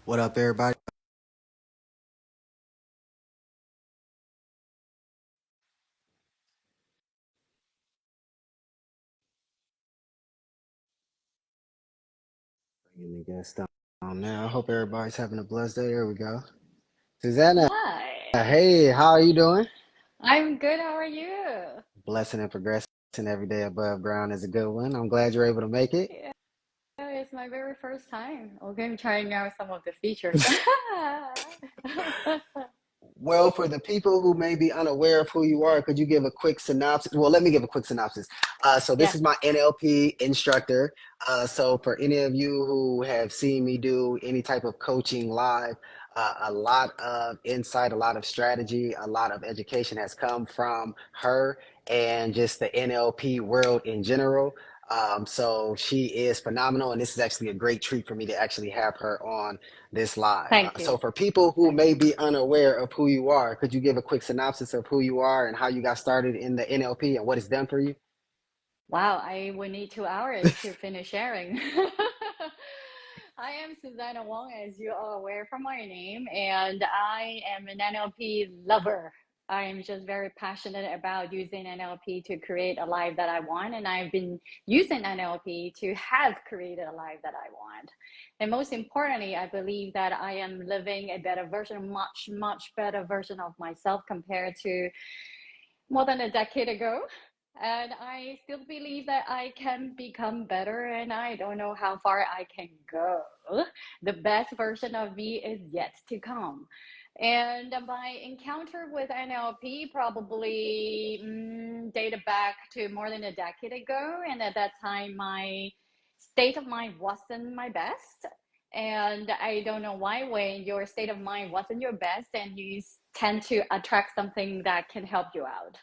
What up, everybody? Bringing the guest on now. I hope everybody's having a blessed day. There we go. Susana, Hi, hey, how are you doing? I'm good. How are you? Blessing and progressing every day above ground is a good one. I'm glad you're able to make it. Yeah, it's my very first time. Okay, I'm trying out some of the features. Well, for the people who may be unaware of who you are, could you give a quick synopsis? Well, let me give a quick synopsis. So this Yeah, is my NLP instructor. So for any of you who have seen me do any type of coaching live, a lot of insight, a lot of strategy, a lot of education has come from her and just the NLP world in general. So she is phenomenal, and this is actually a great treat for me to actually have her on this live. thank So you. for people who Thank may you. be unaware of who you are, could you give a quick synopsis of who you are and how you got started in the NLP and what it's done for you? Wow, I would need 2 hours to finish sharing. I am Susana Wong, as you are aware from my name, and I am an NLP lover. I am just very passionate about using NLP to create a life that I want, and I've been using NLP to have created a life that I want. And most importantly, I believe that I am living a better version, much, much better version of myself compared to more than a decade ago. And I still believe that I can become better, and I don't know how far I can go. The best version of me is yet to come. And my encounter with NLP probably dated back to more than a decade ago. And at that time, my state of mind wasn't my best. And I don't know why, when your state of mind wasn't your best, and you tend to attract something that can help you out.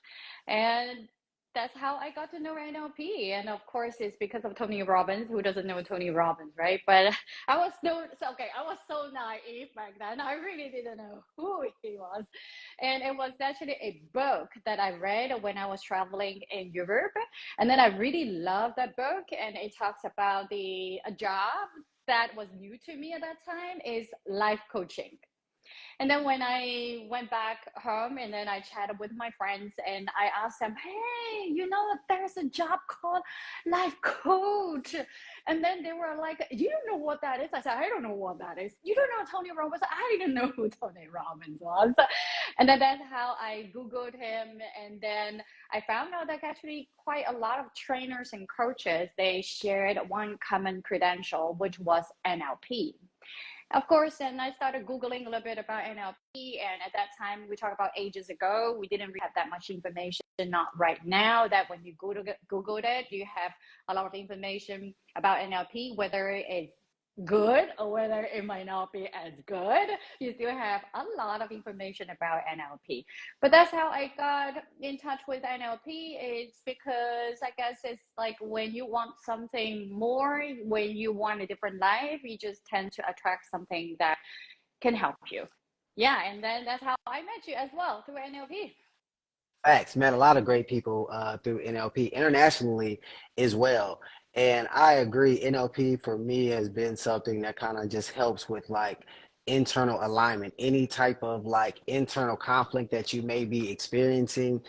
And that's how I got to know NLP. And of course, it's because of Tony Robbins. Who doesn't know Tony Robbins, right? But I was okay. I was so naive back then. I really didn't know who he was. And it was actually a book that I read when I was traveling in Europe. And then I really loved that book. And it talks about the a job that was new to me at that time is life coaching. And then when I went back home, and then I chatted with my friends, and I asked them, hey, there's a job called life coach. And then they were like, you don't know what that is? I said, I don't know what that is. You don't know Tony Robbins? I didn't know who Tony Robbins was. And then that's how I Googled him. And then I found out that actually quite a lot of trainers and coaches, they shared one common credential, which was NLP. Of course, and I started Googling a little bit about NLP. And at that time, we talked about ages ago, we didn't really have that much information. Not right now, that when you Googled it, you have a lot of information about NLP, whether it's good or whether it might not be as good. You still have a lot of information about NLP. But that's how I got in touch with NLP. It's because I guess it's like when you want something more, when you want a different life, you just tend to attract something that can help you. Yeah, and then that's how I met you as well, through NLP. Facts, met a lot of great people through NLP internationally as well. And I agree, NLP for me has been something that kind of just helps with like internal alignment, any type of like internal conflict that you may be experiencing,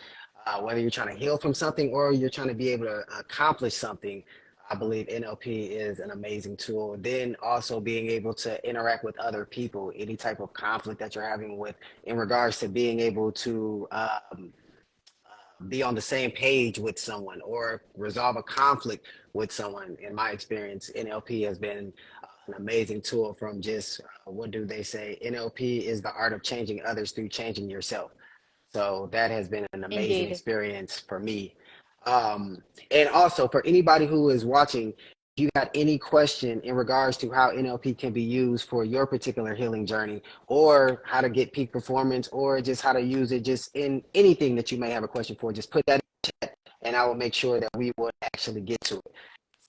whether you're trying to heal from something or you're trying to be able to accomplish something. I believe NLP is an amazing tool. Then also being able to interact with other people, any type of conflict that you're having with in regards to being able to be on the same page with someone or resolve a conflict with someone. In my experience, NLP has been an amazing tool from just what do they say? NLP is the art of changing others through changing yourself. So that has been an amazing Indeed. experience for me. Um, and also for anybody who is watching, if you got any question in regards to how NLP can be used for your particular healing journey, or how to get peak performance, or just how to use it just in anything that you may have a question for, just put that in chat and I will make sure that we will actually get to it.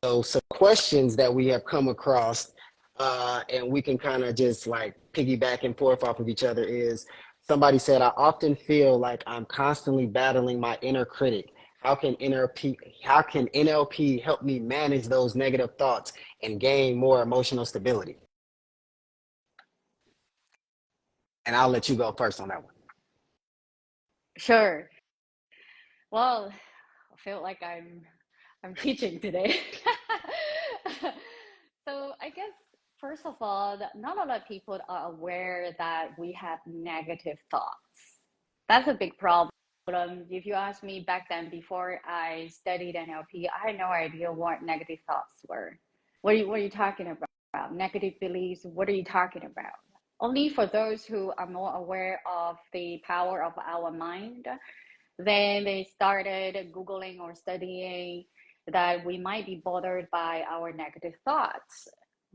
So some questions that we have come across, and we can kind of just like piggyback and forth off of each other is somebody said, I often feel like I'm constantly battling my inner critic. How can NLP help me manage those negative thoughts and gain more emotional stability? And I'll let you go first on that one. Sure. Well, I feel like I'm teaching today. So I guess first of all, that not a lot of people are aware that we have negative thoughts. That's a big problem. If you ask me back then, before I studied NLP, I had no idea what negative thoughts were. What are you talking about? Negative beliefs, what are you talking about? Only for those who are more aware of the power of our mind, then they started Googling or studying that we might be bothered by our negative thoughts.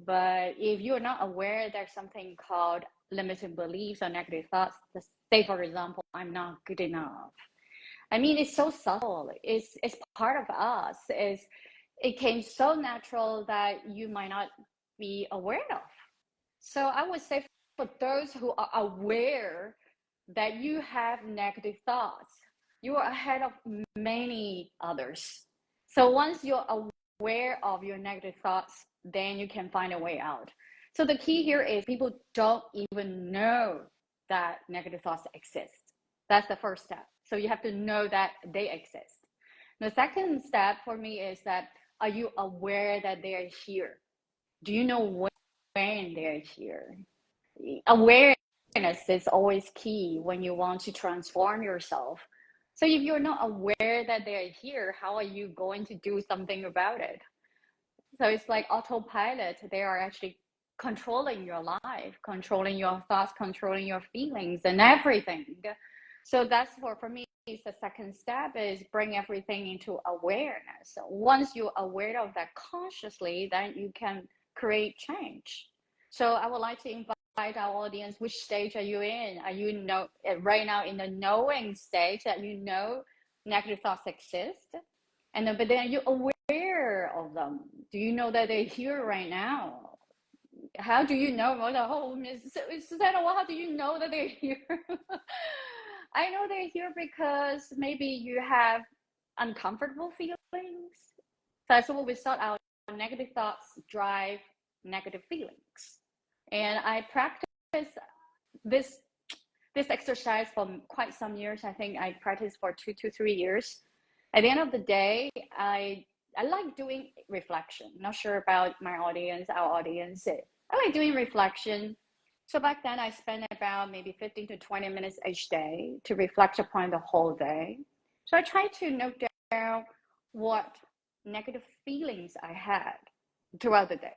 But if you're not aware there's something called limiting beliefs or negative thoughts, say for example, I'm not good enough. I mean, it's so subtle. It's part of us. It came so natural that you might not be aware of. So I would say for those who are aware that you have negative thoughts, you are ahead of many others. So once you're aware of your negative thoughts, then you can find a way out. So the key here is people don't even know that negative thoughts exist. That's the first step. So you have to know that they exist. The second step for me is that, are you aware that they are here? Do you know when they're here? Awareness is always key when you want to transform yourself. So if you're not aware that they're here, how are you going to do something about it? So it's like autopilot. They are actually controlling your life, controlling your thoughts, controlling your feelings and everything. So that's for me, is the second step is bring everything into awareness. So once you're aware of that consciously, then you can create change. So I would like to invite our audience, which stage are you in? Are you right now in the knowing stage that you know negative thoughts exist? And then, but then you're aware of them. Do you know that they're here right now? How do you know? Oh, Miss Susana, well, how do you know that they're here? I know they're here because maybe you have uncomfortable feelings. So that's what we sought out. Negative thoughts drive negative feelings. And I practice this this exercise for quite some years. I think I practiced for 2 to 3 years. At the end of the day, I like doing reflection. Not sure about my audience, our audience. I like doing reflection. So back then, I spent about maybe 15 to 20 minutes each day to reflect upon the whole day. So I try to note down what negative feelings I had throughout the day.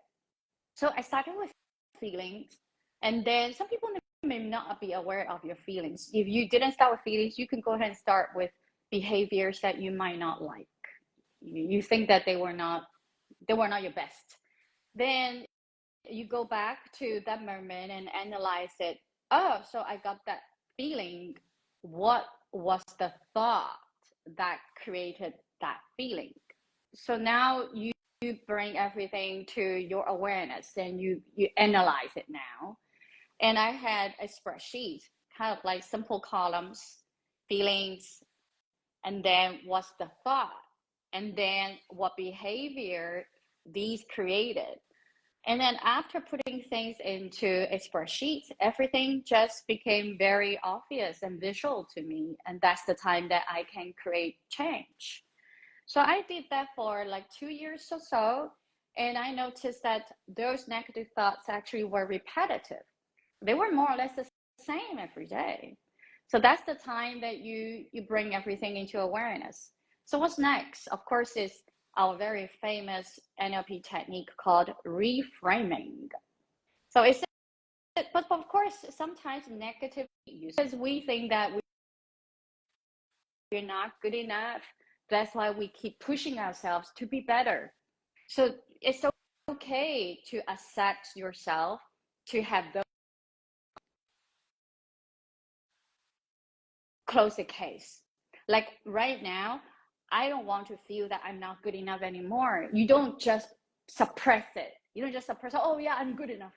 So I started with feelings, and then some people may not be aware of your feelings. If you didn't start with feelings, you can go ahead and start with behaviors that you might not like. You think that they were not your best. Then you go back to that moment and analyze it. Oh, so I got that feeling. What was the thought that created that feeling? So now you bring everything to your awareness and you analyze it now. And I had a spreadsheet, kind of like simple columns, feelings, and then what's the thought, and then what behavior these created. And then after putting things into a spreadsheet, everything just became very obvious and visual to me. And that's the time that I can create change. So I did that for like 2 years or so. And I noticed that those negative thoughts actually were repetitive. They were more or less the same every day. So that's the time that you bring everything into awareness. So what's next? Of course, is our very famous NLP technique called reframing. So it's, but of course, sometimes negative use, because we think that we're not good enough. That's why we keep pushing ourselves to be better. So it's okay to accept yourself, to have those, close the case. Like right now, I don't want to feel that I'm not good enough anymore. You don't just suppress it. You don't just suppress, oh yeah, I'm good enough.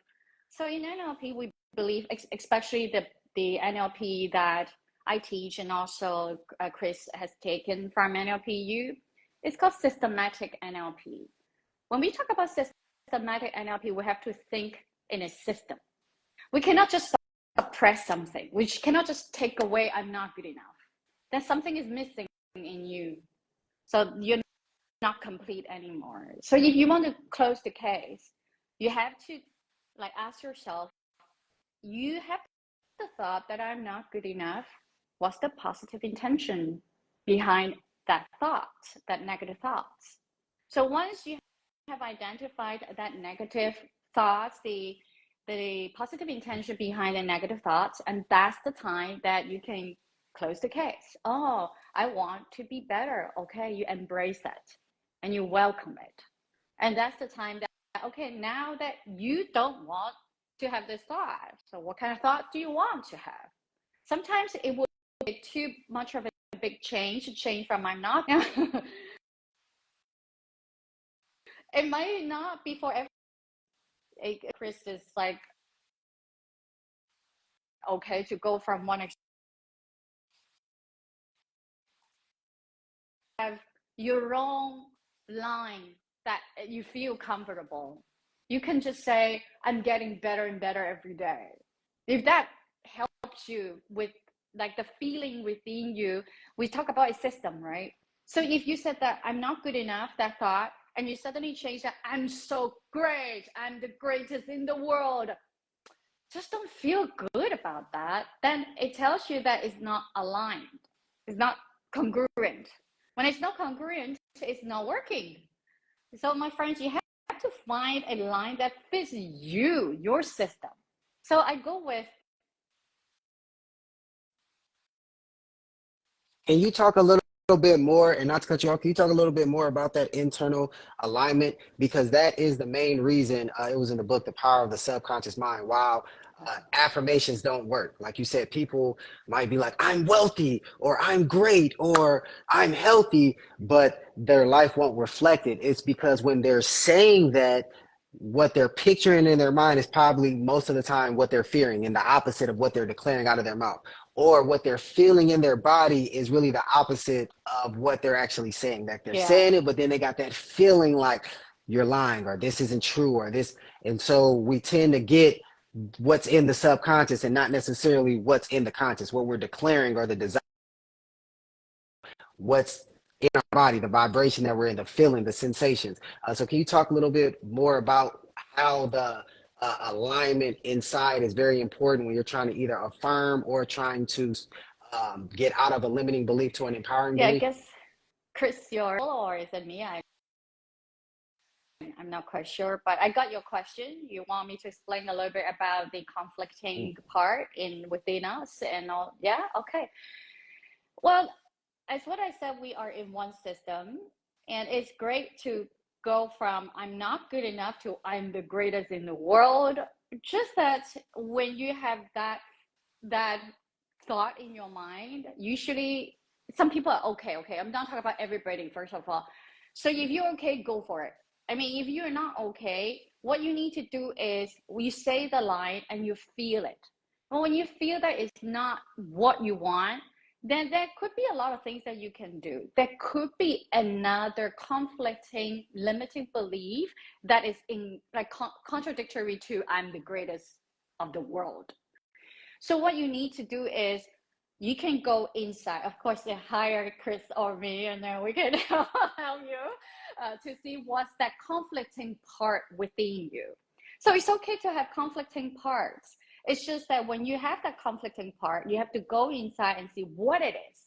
So in NLP, we believe, especially the NLP that I teach and also Chris has taken from NLPU, it's called systematic NLP. When we talk about systematic NLP, we have to think in a system. We cannot just suppress something, which cannot just take away I'm not good enough. Then something is missing in you. So you're not complete anymore. So if you want to close the case, you have to like ask yourself, you have the thought that I'm not good enough. What's the positive intention behind that thought, that negative thoughts? So once you have identified that negative thoughts, the positive intention behind the negative thoughts, and that's the time that you can close the case. Oh, I want to be better. Okay, you embrace that and you welcome it. And that's the time that, okay, now that you don't want to have this thought, so what kind of thought do you want to have? Sometimes it will be too much of a big change from I'm not. It might not be for every. Chris is like, okay, to go from one have your own line that you feel comfortable. You can just say, I'm getting better and better every day. If that helps you with like the feeling within you, we talk about a system, right? So if you said that I'm not good enough, that thought, and you suddenly change that, I'm so great, I'm the greatest in the world, just don't feel good about that, then it tells you that it's not aligned, it's not congruent. When it's not congruent, it's not working. So, my friends, you have to find a line that fits you, your system. So, I go with. Can you talk a little bit more, and not to cut you off, can you talk a little bit more about that internal alignment? Because that is the main reason it was in the book, The Power of the Subconscious Mind. Wow. Affirmations don't work. Like you said, people might be like, I'm wealthy, or I'm great, or I'm healthy, but their life won't reflect it. It's because when they're saying that, what they're picturing in their mind is probably most of the time what they're fearing, and the opposite of what they're declaring out of their mouth, or what they're feeling in their body is really the opposite of what they're actually saying. That they're Yeah. saying it, but then they got that feeling like you're lying, or this isn't true, or this. And so we tend to get what's in the subconscious and not necessarily what's in the conscious, what we're declaring, or the desire, what's in our body, the vibration that we're in, the feeling, the sensations. So can you talk a little bit more about how the alignment inside is very important when you're trying to either affirm or trying to get out of a limiting belief to an empowering Yeah, I belief? guess, Chris, your or is it me? I'm not quite sure, but I got your question. You want me to explain a little bit about the conflicting part in within us and all? Yeah, okay. Well, as what I said, we are in one system, and it's great to go from I'm not good enough to I'm the greatest in the world. Just that when you have that thought in your mind, usually some people are okay, okay. I'm not talking about everybody, first of all. So if you're okay, go for it. I mean, if you're not okay, what you need to do is you say the line and you feel it. And when you feel that it's not what you want, then there could be a lot of things that you can do. There could be another conflicting, limiting belief that is in like contradictory to I'm the greatest of the world. So what you need to do is you can go inside. Of course, they hire Chris or me, and then we can help you to see what's that conflicting part within you. So it's okay to have conflicting parts. It's just that when you have that conflicting part, you have to go inside and see what it is.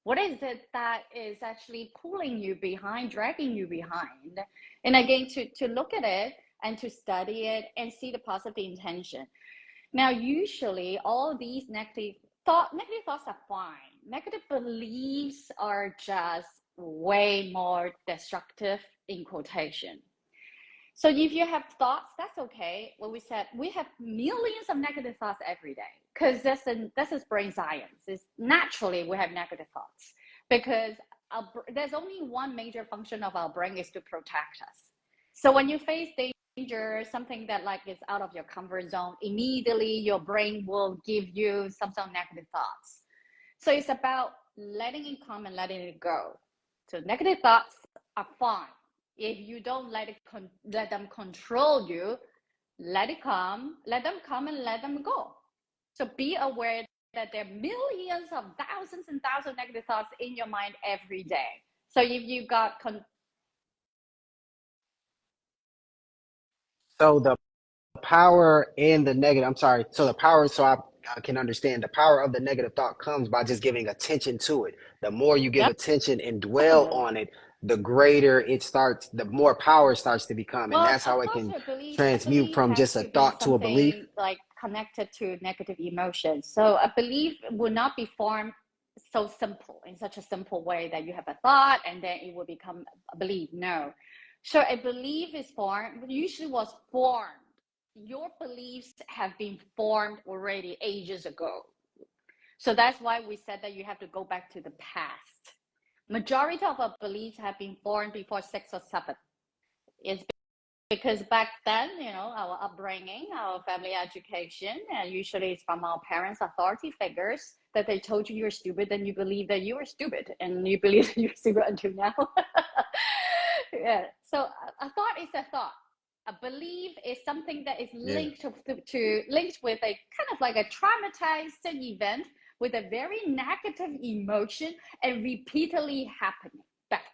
What is it that is actually pulling you behind, dragging you behind? And again, to look at it and to study it and see the positive intention. Now, usually all these negative thoughts are fine. Negative beliefs are just way more destructive in quotation. So if you have thoughts, that's okay. What we said, we have millions of negative thoughts every day because this is brain science. It's naturally we have negative thoughts because there's only one major function of our brain is to protect us. So when you face danger, something that like is out of your comfort zone, immediately your brain will give you some negative thoughts. So it's about letting it come and letting it go. So negative thoughts are fine if you don't let them control you. Let them come and let them go. So be aware that there are millions of thousands and thousands of negative thoughts in your mind every day. So if you got So the power in the negative, I'm sorry. So the power, so I can understand the power of the negative thought comes by just giving attention to it. The more you give attention and dwell definitely. on it, the greater it starts, the more power starts to become. And Well, that's of how it course, can a transmute belief from has just a to be thought to a belief. something like connected to negative emotions. So a belief will not be formed so simple in such a simple way that you have a thought and then it will become a belief. No. So a belief is formed, usually was formed. Your beliefs have been formed already ages ago. So that's why we said that you have to go back to the past. Majority of our beliefs have been formed before 6 or 7. It's because back then, our upbringing, our family education, and usually it's from our parents, authority figures, that they told you you're stupid, and you believe that you are stupid, and you believe that you're stupid until now. Yeah. So a thought is a thought. A belief is something that is Yeah. linked with a kind of like a traumatized event with a very negative emotion and repeatedly happening back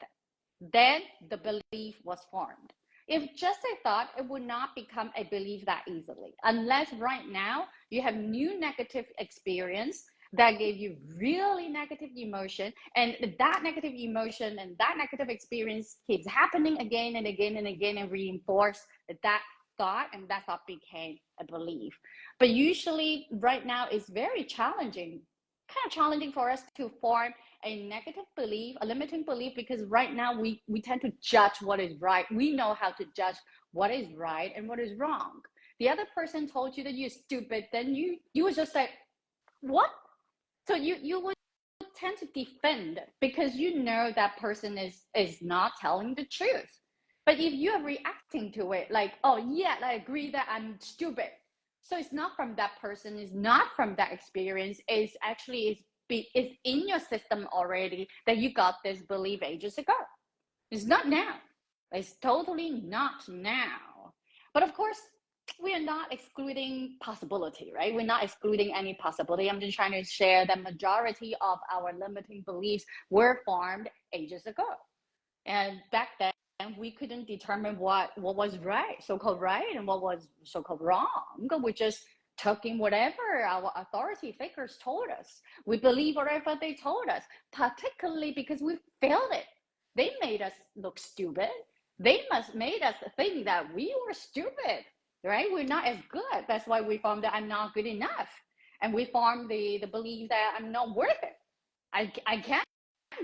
then the belief was formed. If just a thought, it would not become a belief that easily, unless right now you have new negative experience that gave you really negative emotion, and that negative emotion and that negative experience keeps happening again and again and again and reinforce that thought, and that thought became a belief. But usually right now it's very challenging, kind of challenging for us to form a negative belief, a limiting belief, because right now we tend to judge what is right. We know how to judge what is right and what is wrong. The other person told you that you're stupid, then you was just like, what? So you would tend to defend because you know that person is not telling the truth. But if you are reacting to it like, oh yeah, I agree that I'm stupid. So it's not from that person, it's not from that experience, it's actually it's in your system already that you got this belief ages ago. It's not now. It's totally not now. But of course, we are not excluding possibility, right? We're not excluding any possibility. I'm just trying to share that majority of our limiting beliefs were formed ages ago. And back then, we couldn't determine what was right, so-called right, and what was so-called wrong. We just took in whatever our authority figures told us. We believe whatever they told us, particularly because we felt it. They made us look stupid. They must made us think that we were stupid, right? We're not as good. That's why we formed that I'm not good enough. And we formed the belief that I'm not worth it. I can't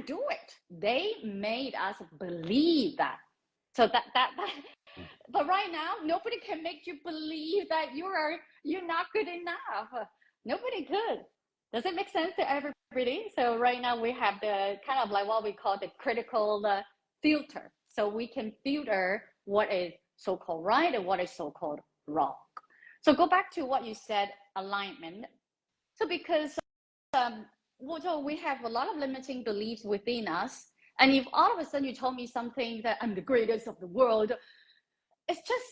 do it. They made us believe that. So that but right now nobody can make you believe that you're not good enough. Nobody could. Does it make sense to everybody? So right now we have the kind of like what we call the critical filter. So we can filter what is so-called right and what is so-called wrong. So go back to what you said, alignment. So because so we have a lot of limiting beliefs within us. And if all of a sudden you told me something that I'm the greatest of the world, it's just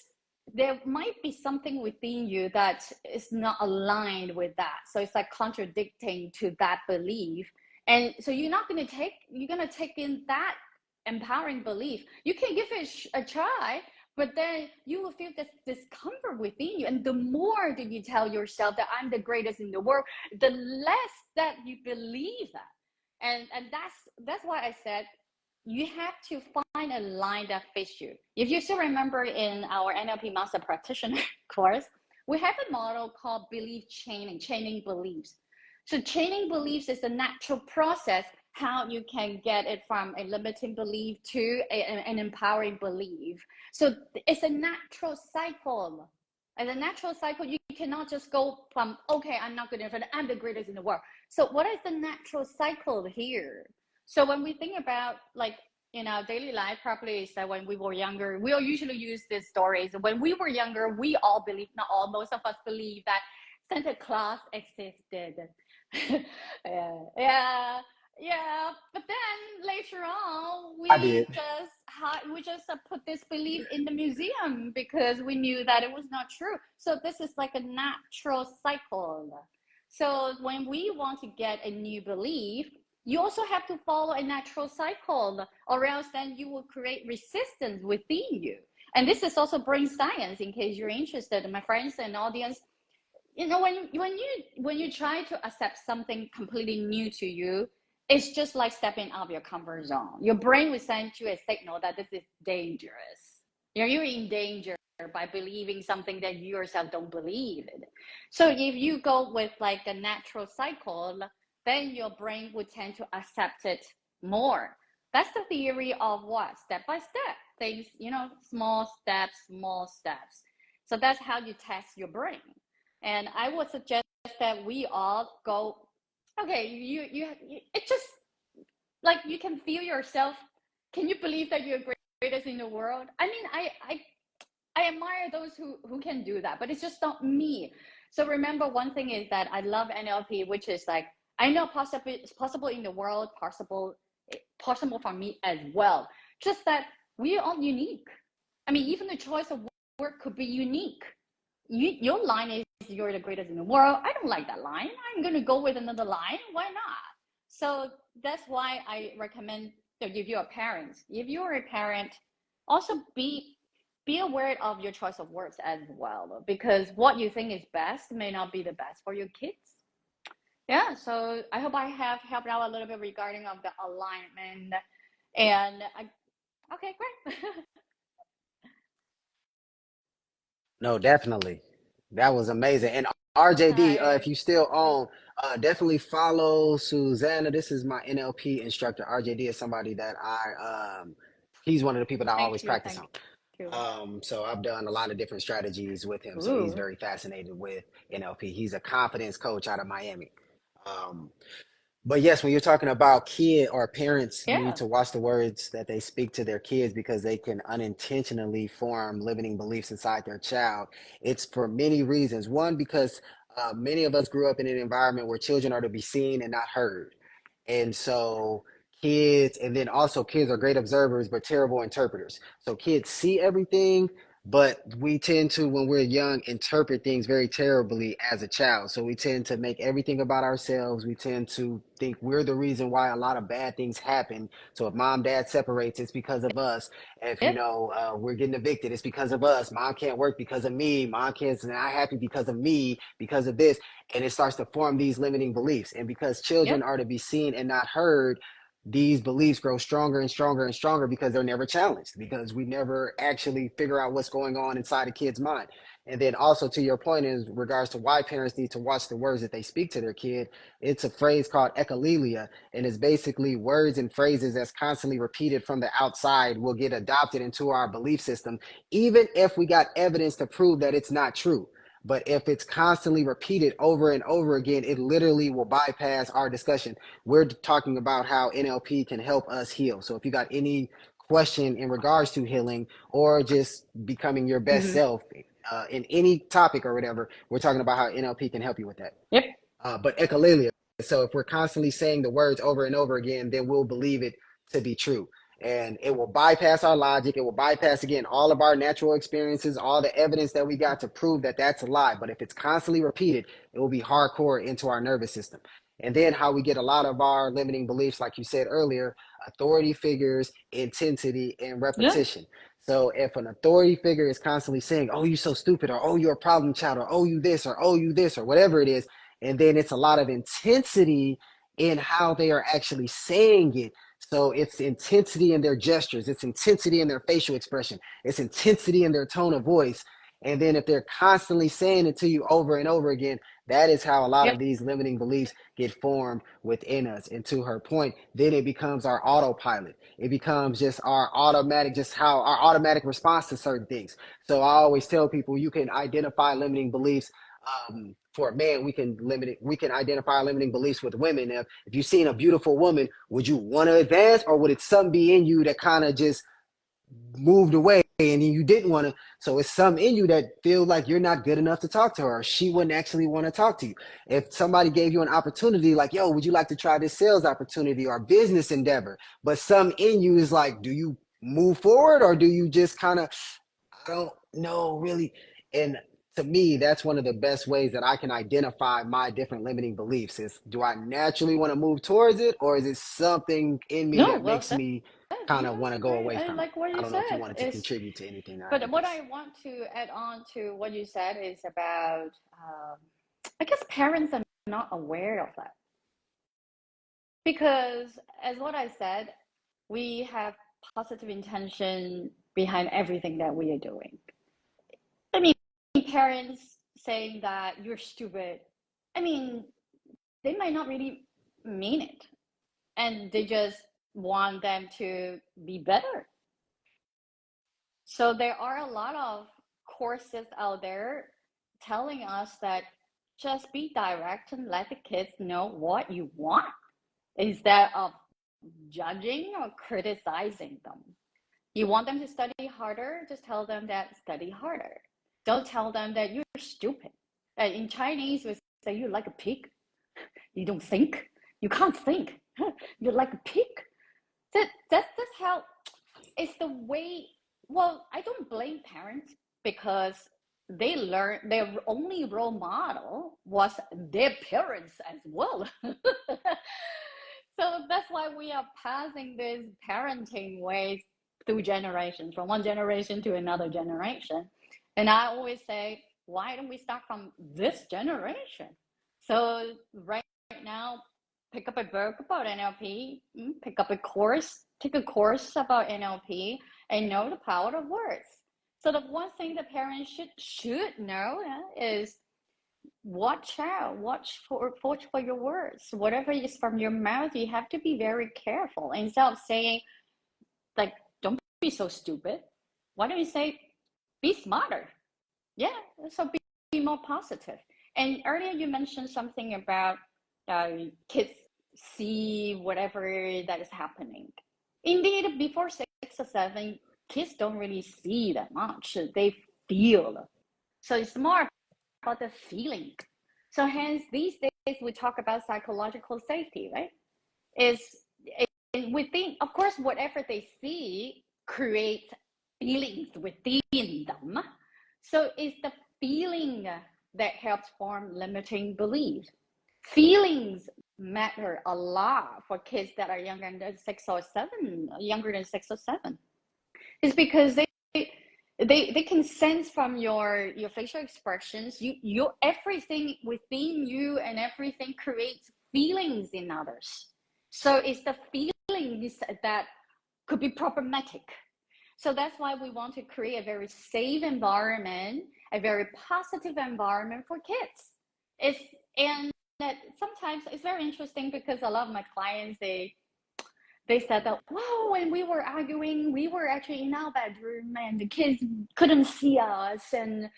there might be something within you that is not aligned with that. So it's like contradicting to that belief. And so you're going to take in that empowering belief. You can give it a try, but then you will feel this discomfort within you. And the more that you tell yourself that I'm the greatest in the world, the less that you believe that. And that's why I said you have to find a line that fits you. If you still remember in our NLP Master Practitioner course, we have a model called belief chaining, chaining beliefs. So chaining beliefs is a natural process how you can get it from a limiting belief to an empowering belief. So it's a natural cycle. As a natural cycle, you cannot just go from, okay, I'm not good enough, and I'm the greatest in the world. So what is the natural cycle here? So when we think about like in our daily life, probably is that when we were younger, we all usually use these stories. When we were younger, we all believe, not all, most of us believe that Santa Claus existed. Yeah, yeah. But then later on, I did. we just put this belief in the museum because we knew that it was not true. So this is like a natural cycle. So when we want to get a new belief, you also have to follow a natural cycle, or else then you will create resistance within you. And this is also brain science, in case you're interested, my friends and audience. When you try to accept something completely new to you, it's just like stepping out of your comfort zone. Your brain will send you a signal that this is dangerous. You're in danger by believing something that you yourself don't believe in. So if you go with like the natural cycle, then your brain would tend to accept it more. That's the theory of what? Step by step. Things, small steps, small steps. So that's how you test your brain. And I would suggest that we all go, okay, it just like you can feel yourself. Can you believe that you're greatest in the world? I mean, I admire those who can do that, but it's just not me. So remember, one thing is that I love NLP, which is like I know it's possible in the world, possible for me as well. Just that we are all unique. I mean, even the choice of word could be unique. Your line is you're the greatest in the world. I don't like that line. I'm going to go with another line. Why not? So that's why I recommend that if you're a parent, also be aware of your choice of words as well, because what you think is best may not be the best for your kids. Yeah, so I hope I have helped out a little bit regarding of the alignment. And okay, great. No, definitely. That was amazing. And RJD, if Hi, you still on, definitely follow Susana. This is my NLP instructor. RJD is somebody that he's one of the people that I always thank you, practice thank on. you. So I've done a lot of different strategies with him. So he's Ooh, very fascinated with NLP. He's a confidence coach out of Miami. Um, but yes, when you're talking about kid or parents need yeah, to watch the words that they speak to their kids because they can unintentionally form limiting beliefs inside their child. It's for many reasons. One, because many of us grew up in an environment where children are to be seen and not heard. And so kids, and then also kids are great observers, but terrible interpreters. So kids see everything, but we tend to, when we're young, interpret things very terribly as a child. So we tend to make everything about ourselves. We tend to think we're the reason why a lot of bad things happen. So if mom, dad separates, it's because of us. If yep, we're getting evicted, it's because of us. Mom can't work because of me. Mom can't not happy because of me, because of this, and it starts to form these limiting beliefs. And because children yep, are to be seen and not heard, these beliefs grow stronger and stronger and stronger because they're never challenged, because we never actually figure out what's going on inside a kid's mind. And then also to your point in regards to why parents need to watch the words that they speak to their kid, it's a phrase called echolalia, and it's basically words and phrases that's constantly repeated from the outside will get adopted into our belief system, even if we got evidence to prove that it's not true. But if it's constantly repeated over and over again, it literally will bypass our discussion. We're talking about how NLP can help us heal. So if you got any question in regards to healing or just becoming your best mm-hmm, self in any topic or whatever, we're talking about how NLP can help you with that. yep, But echolalia. So if we're constantly saying the words over and over again, then we'll believe it to be true. And it will bypass our logic. It will bypass, again, all of our natural experiences, all the evidence that we got to prove that that's a lie. But if it's constantly repeated, it will be hardcore into our nervous system. And then how we get a lot of our limiting beliefs, like you said earlier, authority figures, intensity, and yep, repetition. So if an authority figure is constantly saying, oh, you so stupid, or oh, you're a problem child, or oh, you this, or oh, you this, or whatever it is, and then it's a lot of intensity in how they are actually saying it. So it's intensity in their gestures, it's intensity in their facial expression, it's intensity in their tone of voice. And then if they're constantly saying it to you over and over again, that is how a lot yep, of these limiting beliefs get formed within us. And to her point, then it becomes our autopilot. It becomes just our automatic, just how our automatic response to certain things. So I always tell people you can identify limiting beliefs for a man. We can identify limiting beliefs with women. If you've seen a beautiful woman, would you want to advance, or would it something be in you that kind of just moved away and you didn't want to? So it's some in you that feel like you're not good enough to talk to her, or she wouldn't actually want to talk to you. If somebody gave you an opportunity like, yo, would you like to try this sales opportunity or business endeavor, but some in you is like, do you move forward, or do you just kind of, I don't know really? And to me, that's one of the best ways that I can identify my different limiting beliefs is, do I naturally want to move towards it, or is it something in me No, that well makes said. me kind of Yeah, want to go right. away I from it? like what I you don't know if you said. wanted to It's, contribute to anything I but had what to I say. want to add on to what you said is about, I guess parents are not aware of that because, as what I said, we have positive intention behind everything that we are doing. I mean, parents saying that you're stupid, I mean, they might not really mean it, and they just want them to be better. So there are a lot of courses out there telling us that just be direct and let the kids know what you want instead of judging or criticizing them. You want them to study harder, just tell them that study harder. Don't tell them that you're stupid. In Chinese, we say you're like a pig. You don't think. You can't think. You're like a pig. That's how it's the way. Well, I don't blame parents because they learn their only role model was their parents as well. So that's why we are passing these parenting ways through generations, from one generation to another generation. And I always say, why don't we start from this generation? So right now, pick up a book about NLP, pick up a course, take a course about NLP, and know the power of words. So the one thing the parents should know is watch out, watch for your words. Whatever is from your mouth, you have to be very careful. Instead of saying like, "Don't be so stupid," why don't you say, "Be smarter"? Yeah, so be more positive. And earlier you mentioned something about kids see whatever that is happening. Indeed, before 6 or 7, kids don't really see that much. They feel. So it's more about the feeling. So hence these days we talk about psychological safety, right? Is within, of course, whatever they see creates feelings within them. So it's the feeling that helps form limiting beliefs. Feelings matter a lot for kids that are younger than 6 or 7, younger than 6 or 7. It's because they can sense from your facial expressions, your everything within you and everything creates feelings in others. So it's the feelings that could be problematic. So that's why we want to create a very safe environment, a very positive environment for kids. It's and that sometimes it's very interesting because a lot of my clients they said that, wow, when we were arguing, we were actually in our bedroom and the kids couldn't see us. And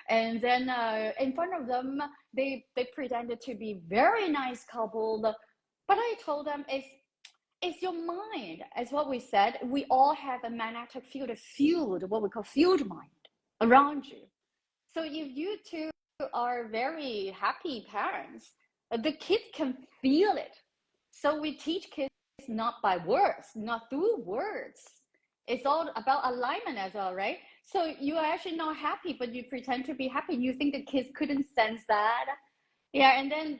then in front of them, they pretended to be very nice couple. But I told them, it's your mind. As what we said, we all have a magnetic field, what we call field mind around you. So if you two are very happy parents, the kids can feel it. So we teach kids not by words, not through words. It's all about alignment as well, right? So you are actually not happy, but you pretend to be happy. You think the kids couldn't sense that. Yeah, and then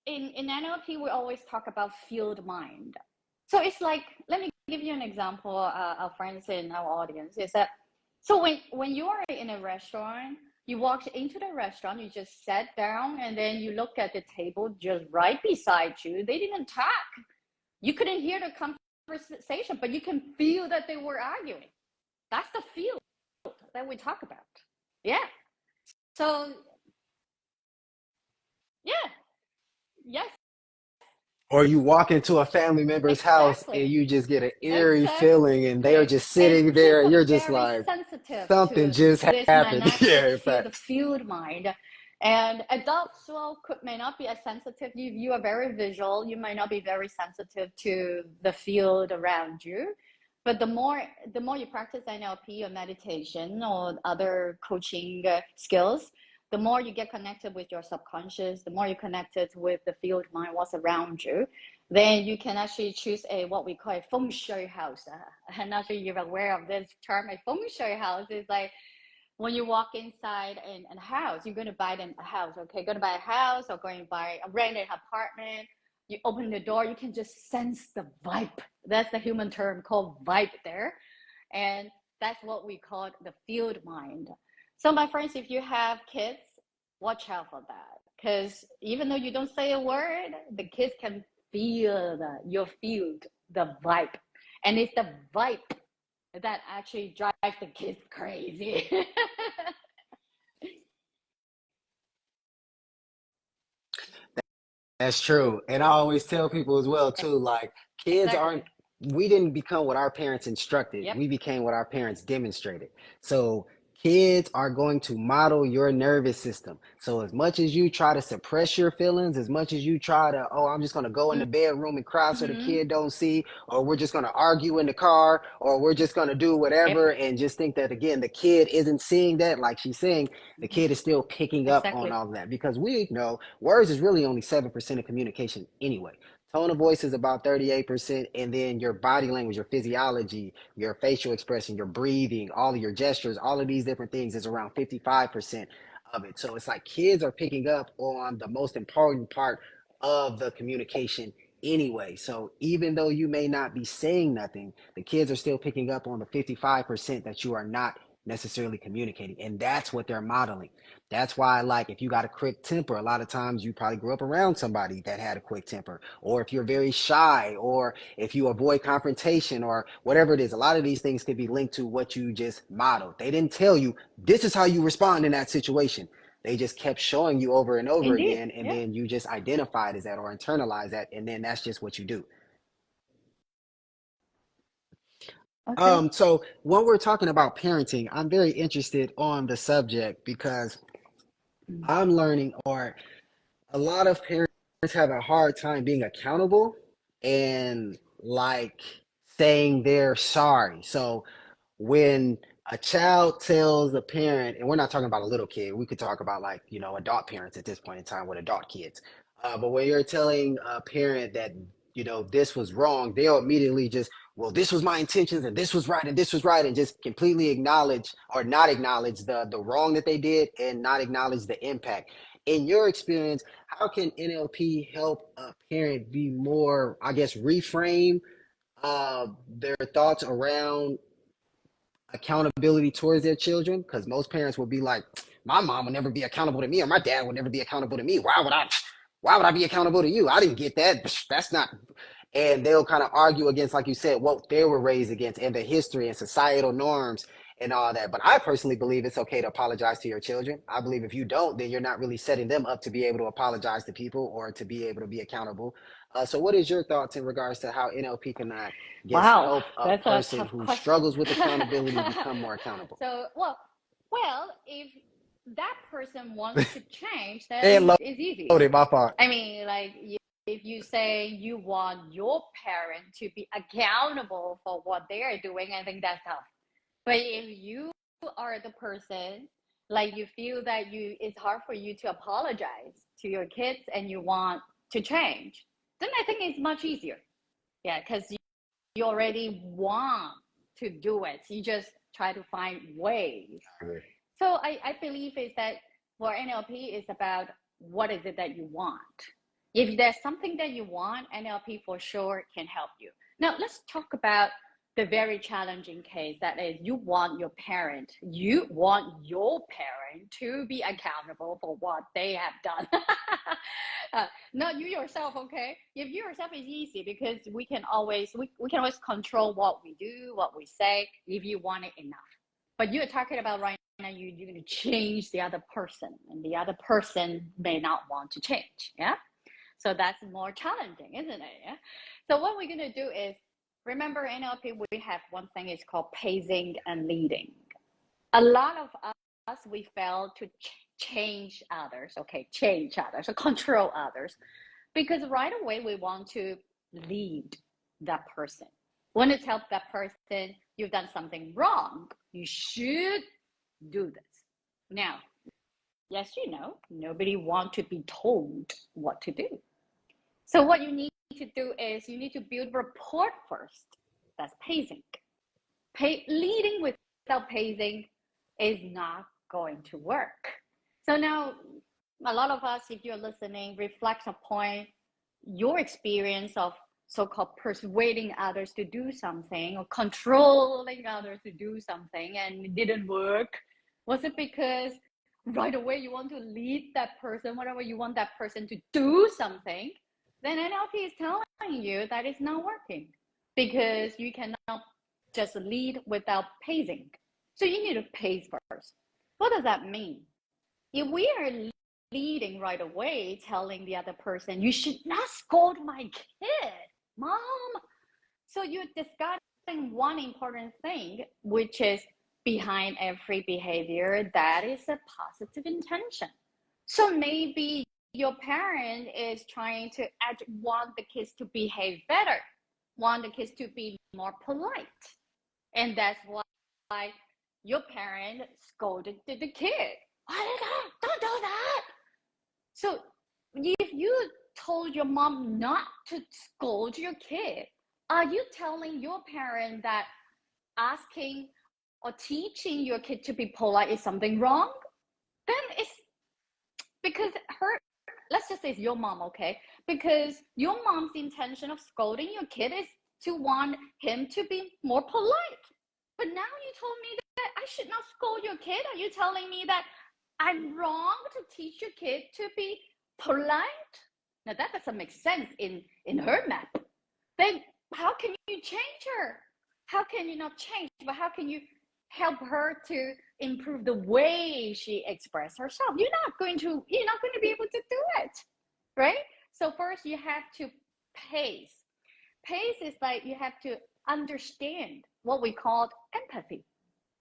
in NLP we always talk about field mind. So it's like, let me give you an example, our friends in our audience, is that so when you are in a restaurant, you walk into the restaurant, you just sat down, and then you look at the table just right beside you. They didn't talk. You couldn't hear the conversation, but you can feel that they were arguing. That's the field that we talk about. Yeah. So yeah, yes, Or you walk into a family member's house and exactly. you just get an eerie feeling and they're Exactly. just And sitting kids there and are you're just very like, sensitive something to just this happened. magnetic Yeah, in field, the fact. field mind. And adults well may not be as sensitive. You are very visual. You might not be very sensitive to the field around you. But the more you practice NLP or meditation or other coaching skills, the more you get connected with your subconscious, the more you're connected with the field mind, what's around you, then you can actually choose a what we call a feng shui house. I'm not sure you're aware of this term. A feng shui house is like when you walk inside a house, you're going to buy a house, okay? Going to buy a house or going to buy a rented apartment. You open the door, you can just sense the vibe. That's the human term called vibe there. And that's what we call the field mind. So, my friends, if you have kids, watch out for that. Because even though you don't say a word, the kids can feel your field, the vibe. And it's the vibe that actually drives the kids crazy. That's true. And I always tell people as well too, like kids aren't Exactly. we didn't become what our parents instructed. Yep. We became what our parents demonstrated. So kids are going to model your nervous system. So as much as you try to suppress your feelings, as much as you try to, oh, I'm just going to go in the bedroom and cry so the Mm-hmm. kid don't see, or we're just going to argue in the car, or we're just going to do Yep. whatever and just think that again the kid isn't seeing that like she's saying, the Mm-hmm. kid is still picking up on Exactly. all of that because we know words is really only 7% of communication anyway. Tone of voice is about 38%, and then your body language, your physiology, your facial expression, your breathing, all of your gestures, all of these different things is around 55% of it. So it's like kids are picking up on the most important part of the communication anyway. So even though you may not be saying nothing, the kids are still picking up on the 55% that you are not necessarily communicating. And that's what they're modeling. That's why, like, if you got a quick temper, a lot of times you probably grew up around somebody that had a quick temper. Or if you're very shy, or if you avoid confrontation, or whatever it is, a lot of these things could be linked to what you just modeled. They didn't tell you this is how you respond in that situation. They just kept showing you over and over Indeed. again, and Yeah. then you just identified as that or internalized that, and then that's just what you do. Okay. So when we're talking about parenting, I'm very interested on the subject because Mm. I'm learning, or a lot of parents have a hard time being accountable and like saying they're sorry. So when a child tells a parent, and we're not talking about a little kid, we could talk about like, adult parents at this point in time with adult kids. But when you're telling a parent that, this was wrong, they'll immediately just, well, this was my intentions and this was right and this was right, and just completely acknowledge or not acknowledge the wrong that they did and not acknowledge the impact. In your experience, how can NLP help a parent be more, I guess, reframe their thoughts around accountability towards their children? Because most parents will be like, my mom will never be accountable to me, or my dad will never be accountable to me. Why would I be accountable to you? I didn't get that. That's not. And they'll kind of argue against, like you said, what they were raised against and the history and societal norms and all that. But I personally believe it's okay to apologize to your children. I believe if you don't, then you're not really setting them up to be able to apologize to people or to be able to be accountable. So what is your thoughts in regards to how NLP can guess Wow, help a that's a person tough who question. struggles with accountability become more accountable? So, well, if that person wants to change, And then it's easy. loaded, my fault. I mean, like if you say you want your parent to be accountable for what they are doing, I think that's tough. But if you are the person, like you feel that it's hard for you to apologize to your kids and you want to change, then I think it's much easier. Yeah, because you already want to do it. You just try to find ways. So I believe is that for NLP is about what is it that you want. If there's something that you want, NLP for sure can help you. Now let's talk about the very challenging case that is you want your parent to be accountable for what they have done. Not you yourself, okay? If you yourself is easy because we can always control what we do, what we say, if you want it enough. But you're talking about right now, you're going to change the other person, and the other person may not want to change. Yeah. So that's more challenging, isn't it? Yeah. So what we're going to do is remember NLP, we have one thing is called pacing and leading. A lot of us, we fail to change others, okay, change others, or control others, because right away we want to lead that person. We want to tell that person you've done something wrong. You should do this. Now, yes, nobody wants to be told what to do. So what you need to do is you need to build rapport first. That's pacing. Leading without pacing is not going to work. So now, a lot of us, if you're listening, reflect upon your experience of so-called persuading others to do something or controlling others to do something and it didn't work. Was it because right away you want to lead that person, whatever you want that person to do something? Then NLP is telling you that it's not working because you cannot just lead without pacing. So you need to pace first. What does that mean? If we are leading right away, telling the other person, you should not scold my kid, mom. So you're discarding one important thing, which is behind every behavior, that is a positive intention. So maybe your parent is trying to want the kids to behave better, want the kids to be more polite. And that's why your parent scolded the kid. Don't do that. So if you told your mom not to scold your kid, are you telling your parent that asking or teaching your kid to be polite is something wrong? Then it's because let's just say it's your mom, okay? Because your mom's intention of scolding your kid is to want him to be more polite. But now you told me that I should not scold your kid. Are you telling me that I'm wrong to teach your kid to be polite? Now that doesn't make sense in her map. Then how can you change her? How can you not change? But how can you help her to improve the way she expresses herself? You're not going to be able to do it, right? So first you have to pace. Pace is like you have to understand what we call empathy.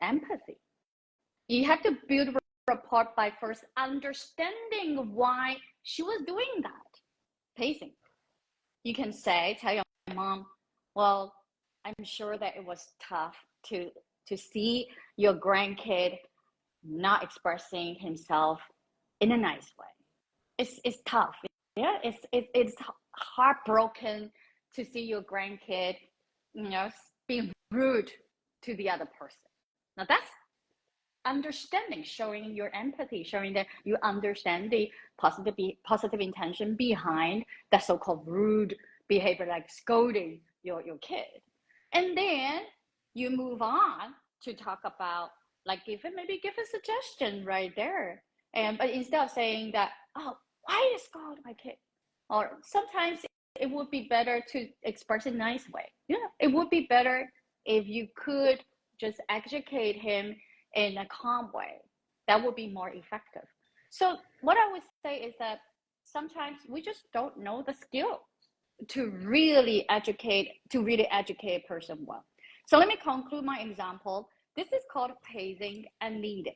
Empathy. You have to build rapport by first understanding why she was doing that. Pacing. You can tell your mom, well, I'm sure that it was tough to see your grandkid not expressing himself in a nice way. It's tough. Yeah, it's heartbroken to see your grandkid, being rude to the other person. Now that's understanding, showing your empathy, showing that you understand the positive intention behind that so-called rude behavior, like scolding your kid. And then you move on to talk about, like, give a suggestion right there. But instead of saying that, oh, why you scold my kid? Or sometimes it would be better to express it a nice way. Yeah, it would be better if you could just educate him in a calm way. That would be more effective. So what I would say is that sometimes we just don't know the skill to really educate a person well. So let me conclude my example. This is called pacing and leading.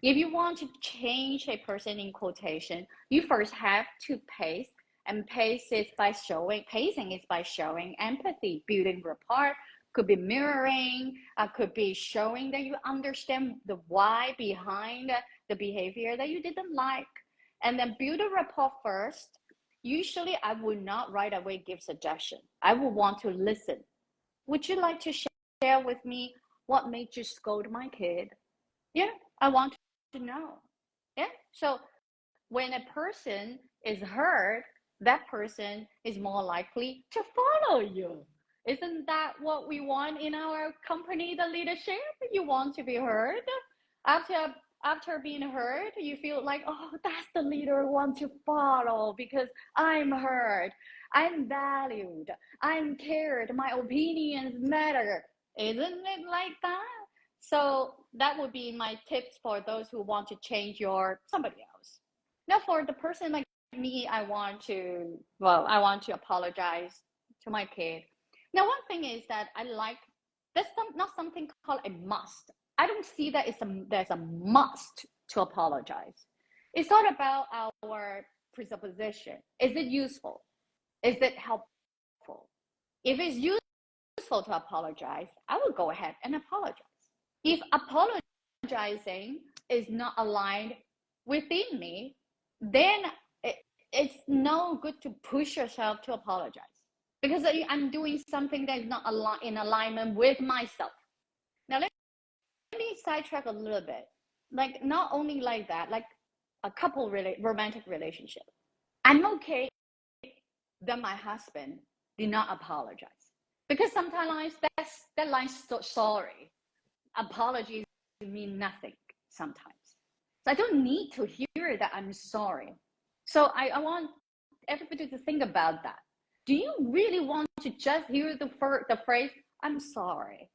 If you want to change a person in quotation, you first have to pace, and pacing is by showing empathy, building rapport, could be mirroring, could be showing that you understand the why behind the behavior that you didn't like. And then build a rapport first. Usually I would not right away give suggestion. I would want to listen. Would you like to share with me what made you scold my kid? Yeah, I want to know. Yeah, so when a person is heard, that person is more likely to follow you. Isn't that what we want in our company, the leadership? You want to be heard. After being heard, you feel like, oh, that's the leader I want to follow because I'm heard, I'm valued, I'm cared, my opinions matter. Isn't it like that? So that would be my tips for those who want to change somebody else. Now, for the person like me, I want to apologize to my kid. Now, one thing is that that's not something called a must. I don't see that there's a must to apologize. It's not about our presupposition. Is it useful? Is it helpful? If it's useful to apologize, I will go ahead and apologize. If apologizing is not aligned within me, then it's no good to push yourself to apologize because I'm doing something that is not in alignment with myself. Now, let me sidetrack a little bit. Like not only like that, like a romantic relationship. I'm okay that my husband did not apologize because sometimes that line sorry apologies mean nothing sometimes. So I don't need to hear that I'm sorry. So I want everybody to think about that. Do you really want to just hear the phrase "I'm sorry,"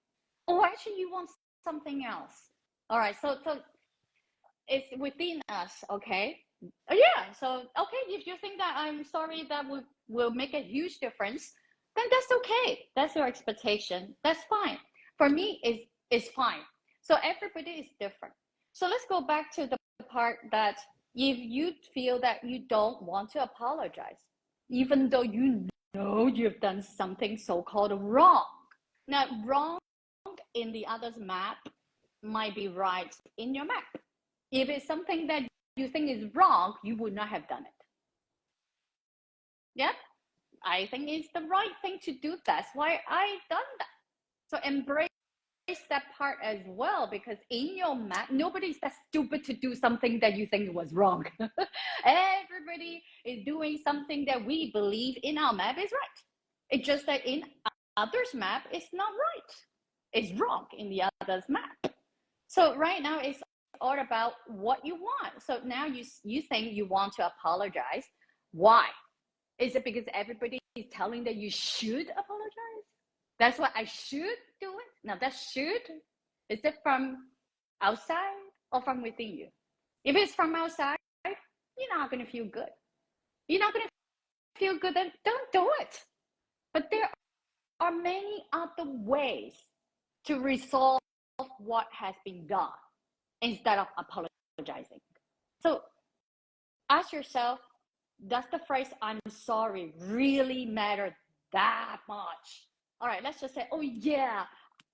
or actually you want something else? All right, so it's within us, okay? Yeah, so okay, if you think that I'm sorry that will make a huge difference, then that's okay. That's your expectation. That's fine. For me, it's fine. So everybody is different. So let's go back to the part that if you feel that you don't want to apologize, even though you know you've done something so-called wrong. Now, wrong in the other's map might be right in your map. If it's something that you think is wrong, you would not have done it. Yeah, I think it's the right thing to do. That's why I done that. So embrace that part as well, because in your map, nobody's that stupid to do something that you think was wrong. Everybody is doing something that we believe in our map is right. It's just that in others' map, it's not right. It's wrong in the other's map. So right now it's all about what you want. So now you think you want to apologize. Why? Is it because everybody is telling that you should apologize? That's what I should do it. Now that should, is it from outside or from within you? If it's from outside, you're not gonna feel good. You're not gonna feel good, then don't do it. But there are many other ways to resolve what has been done instead of apologizing. So ask yourself, does the phrase "I'm sorry" really matter that much? All right, let's just say, oh yeah,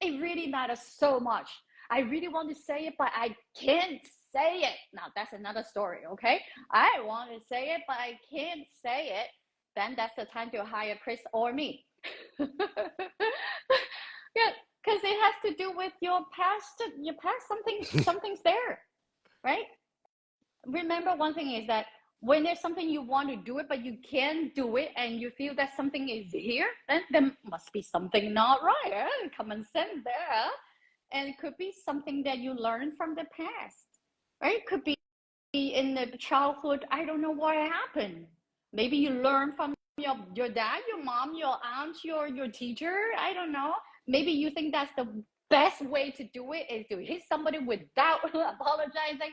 it really matters so much. I really want to say it, but I can't say it. Now that's another story, okay? I want to say it, but I can't say it. Then that's the time to hire Chris or me. Yeah, because it has to do with your past. Your past, something's there, right? Remember, one thing is that when there's something you want to do it but you can't do it and you feel that something is here, then there must be something not right. Common sense there. And it could be something that you learned from the past, right? It could be in the childhood. I don't know what happened. Maybe you learn from your dad, your mom, your aunt, your teacher. I don't know. Maybe you think that's the best way to do it is to hit somebody without apologizing.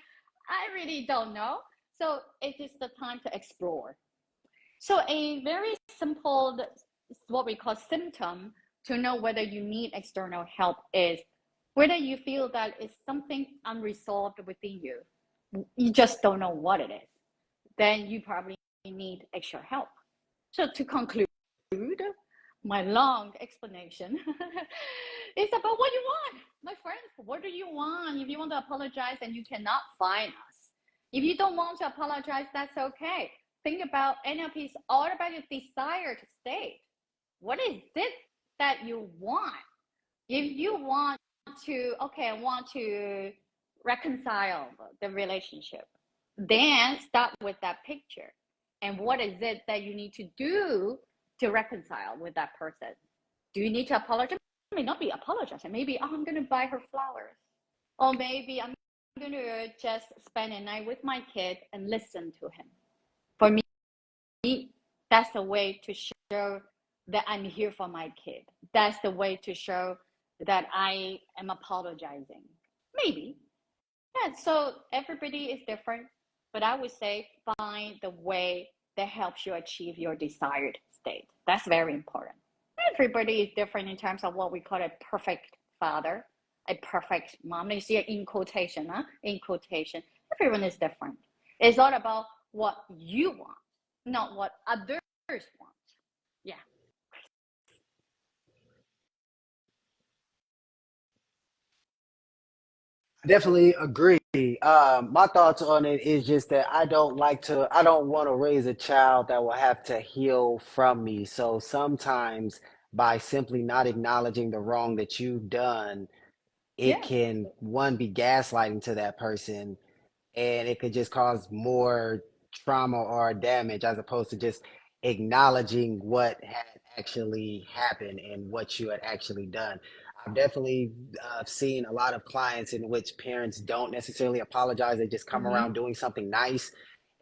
I really don't know. So it is the time to explore. So a very simple, what we call symptom to know whether you need external help is whether you feel that it's something unresolved within you. You just don't know what it is. Then you probably need extra help. So to conclude my long explanation is about what you want, my friends. What do you want? If you want to apologize and you cannot find us, if you don't want to apologize, that's okay. Think about NLP is all about your desired state. What is it that you want? If you want to, okay, I want to reconcile the relationship, then start with that picture. And what is it that you need to do to reconcile with that person? Do you need to apologize? It may not be apologizing. Maybe, oh, I'm going to buy her flowers. Or maybe I'm going to just spend a night with my kid and listen to him. For me, that's the way to show that I'm here for my kid. That's the way to show that I am apologizing. Maybe. Yeah, so everybody is different, but I would say find the way that helps you achieve your desired state. That's very important. Everybody is different in terms of what we call a perfect father, a perfect mom. You see it in quotation, huh? In quotation. Everyone is different. It's all about what you want, not what others want. Yeah. I definitely agree. My thoughts on it is just that I don't want to raise a child that will have to heal from me. So sometimes by simply not acknowledging the wrong that you've done, it Yes. can, one, be gaslighting to that person, and it could just cause more trauma or damage as opposed to just acknowledging what had actually happened and what you had actually done. I've definitely seen a lot of clients in which parents don't necessarily apologize. They just come Mm-hmm. around doing something nice,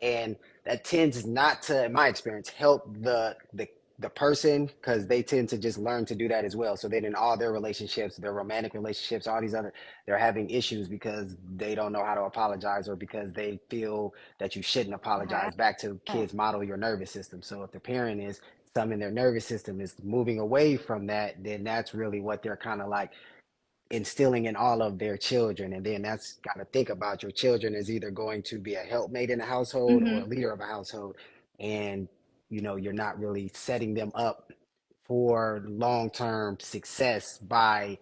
and that tends not to, in my experience, help the person, because they tend to just learn to do that as well. So then in all their relationships, their romantic relationships, all these other, they're having issues because they don't know how to apologize, or because they feel that you shouldn't apologize. Back to Yeah. kids, model your nervous system. So if the parent is, some in their nervous system is moving away from that, then that's really what they're kind of like instilling in all of their children. And then that's got to think about, your children is either going to be a helpmate in the household or Mm-hmm. a leader of a household. And, you're not really setting them up for long-term success by,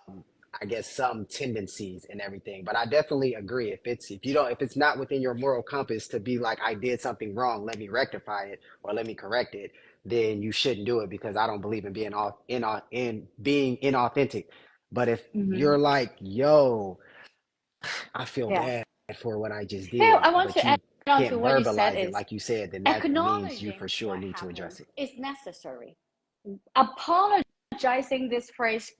um, I guess, some tendencies and everything. But I definitely agree. If it's not within your moral compass to be like, I did something wrong, let me rectify it or let me correct it, then you shouldn't do it, because I don't believe in being in being inauthentic. But if Mm-hmm. you're like, yo, I feel Yeah. bad for what I just Now, did, I want but to add you on to can't what you said verbalize it is like you said, then that means you for acknowledging sure what need to happened address it. is necessary. Apologizing this phrase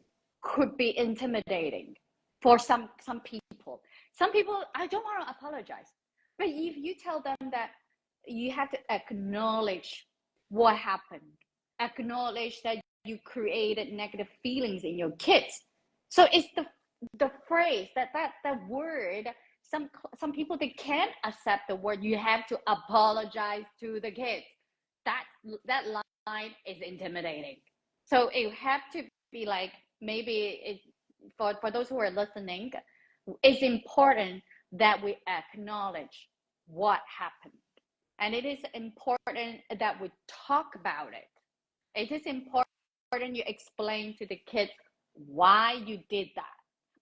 could be intimidating for some people. Some people, I don't want to apologize. But if you tell them that you have to acknowledge what happened, acknowledge that you created negative feelings in your kids. So it's the phrase that word, some people, they can't accept the word you have to apologize to the kids. that that line is intimidating. So it have to be like, maybe it, for those who are listening, it's important that we acknowledge what happened, and it is important that we talk about it. It is important you explain to the kids why you did that,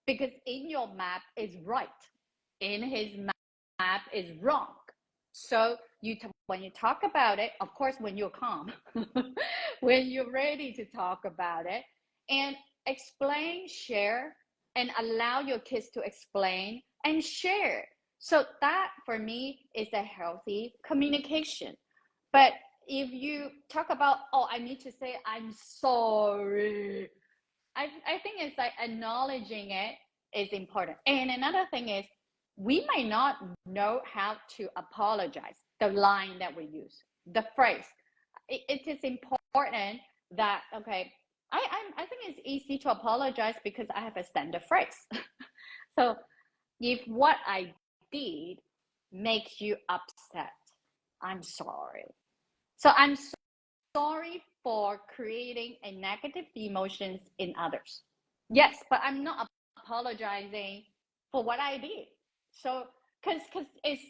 because in your map is right, in his map is wrong. So when you talk about it, of course, when you're calm, when you're ready to talk about it, and explain, share, and allow your kids to explain and share. So that for me is a healthy communication. But if you talk about, oh, I need to say I'm sorry, I think it's like acknowledging it is important. And another thing is, we might not know how to apologize, the line that we use, the phrase. It is important that, okay, I think it's easy to apologize because I have a standard phrase. So if what I did makes you upset, I'm sorry. So I'm sorry for creating a negative emotions in others. Yes, but I'm not apologizing for what I did. So, because it's,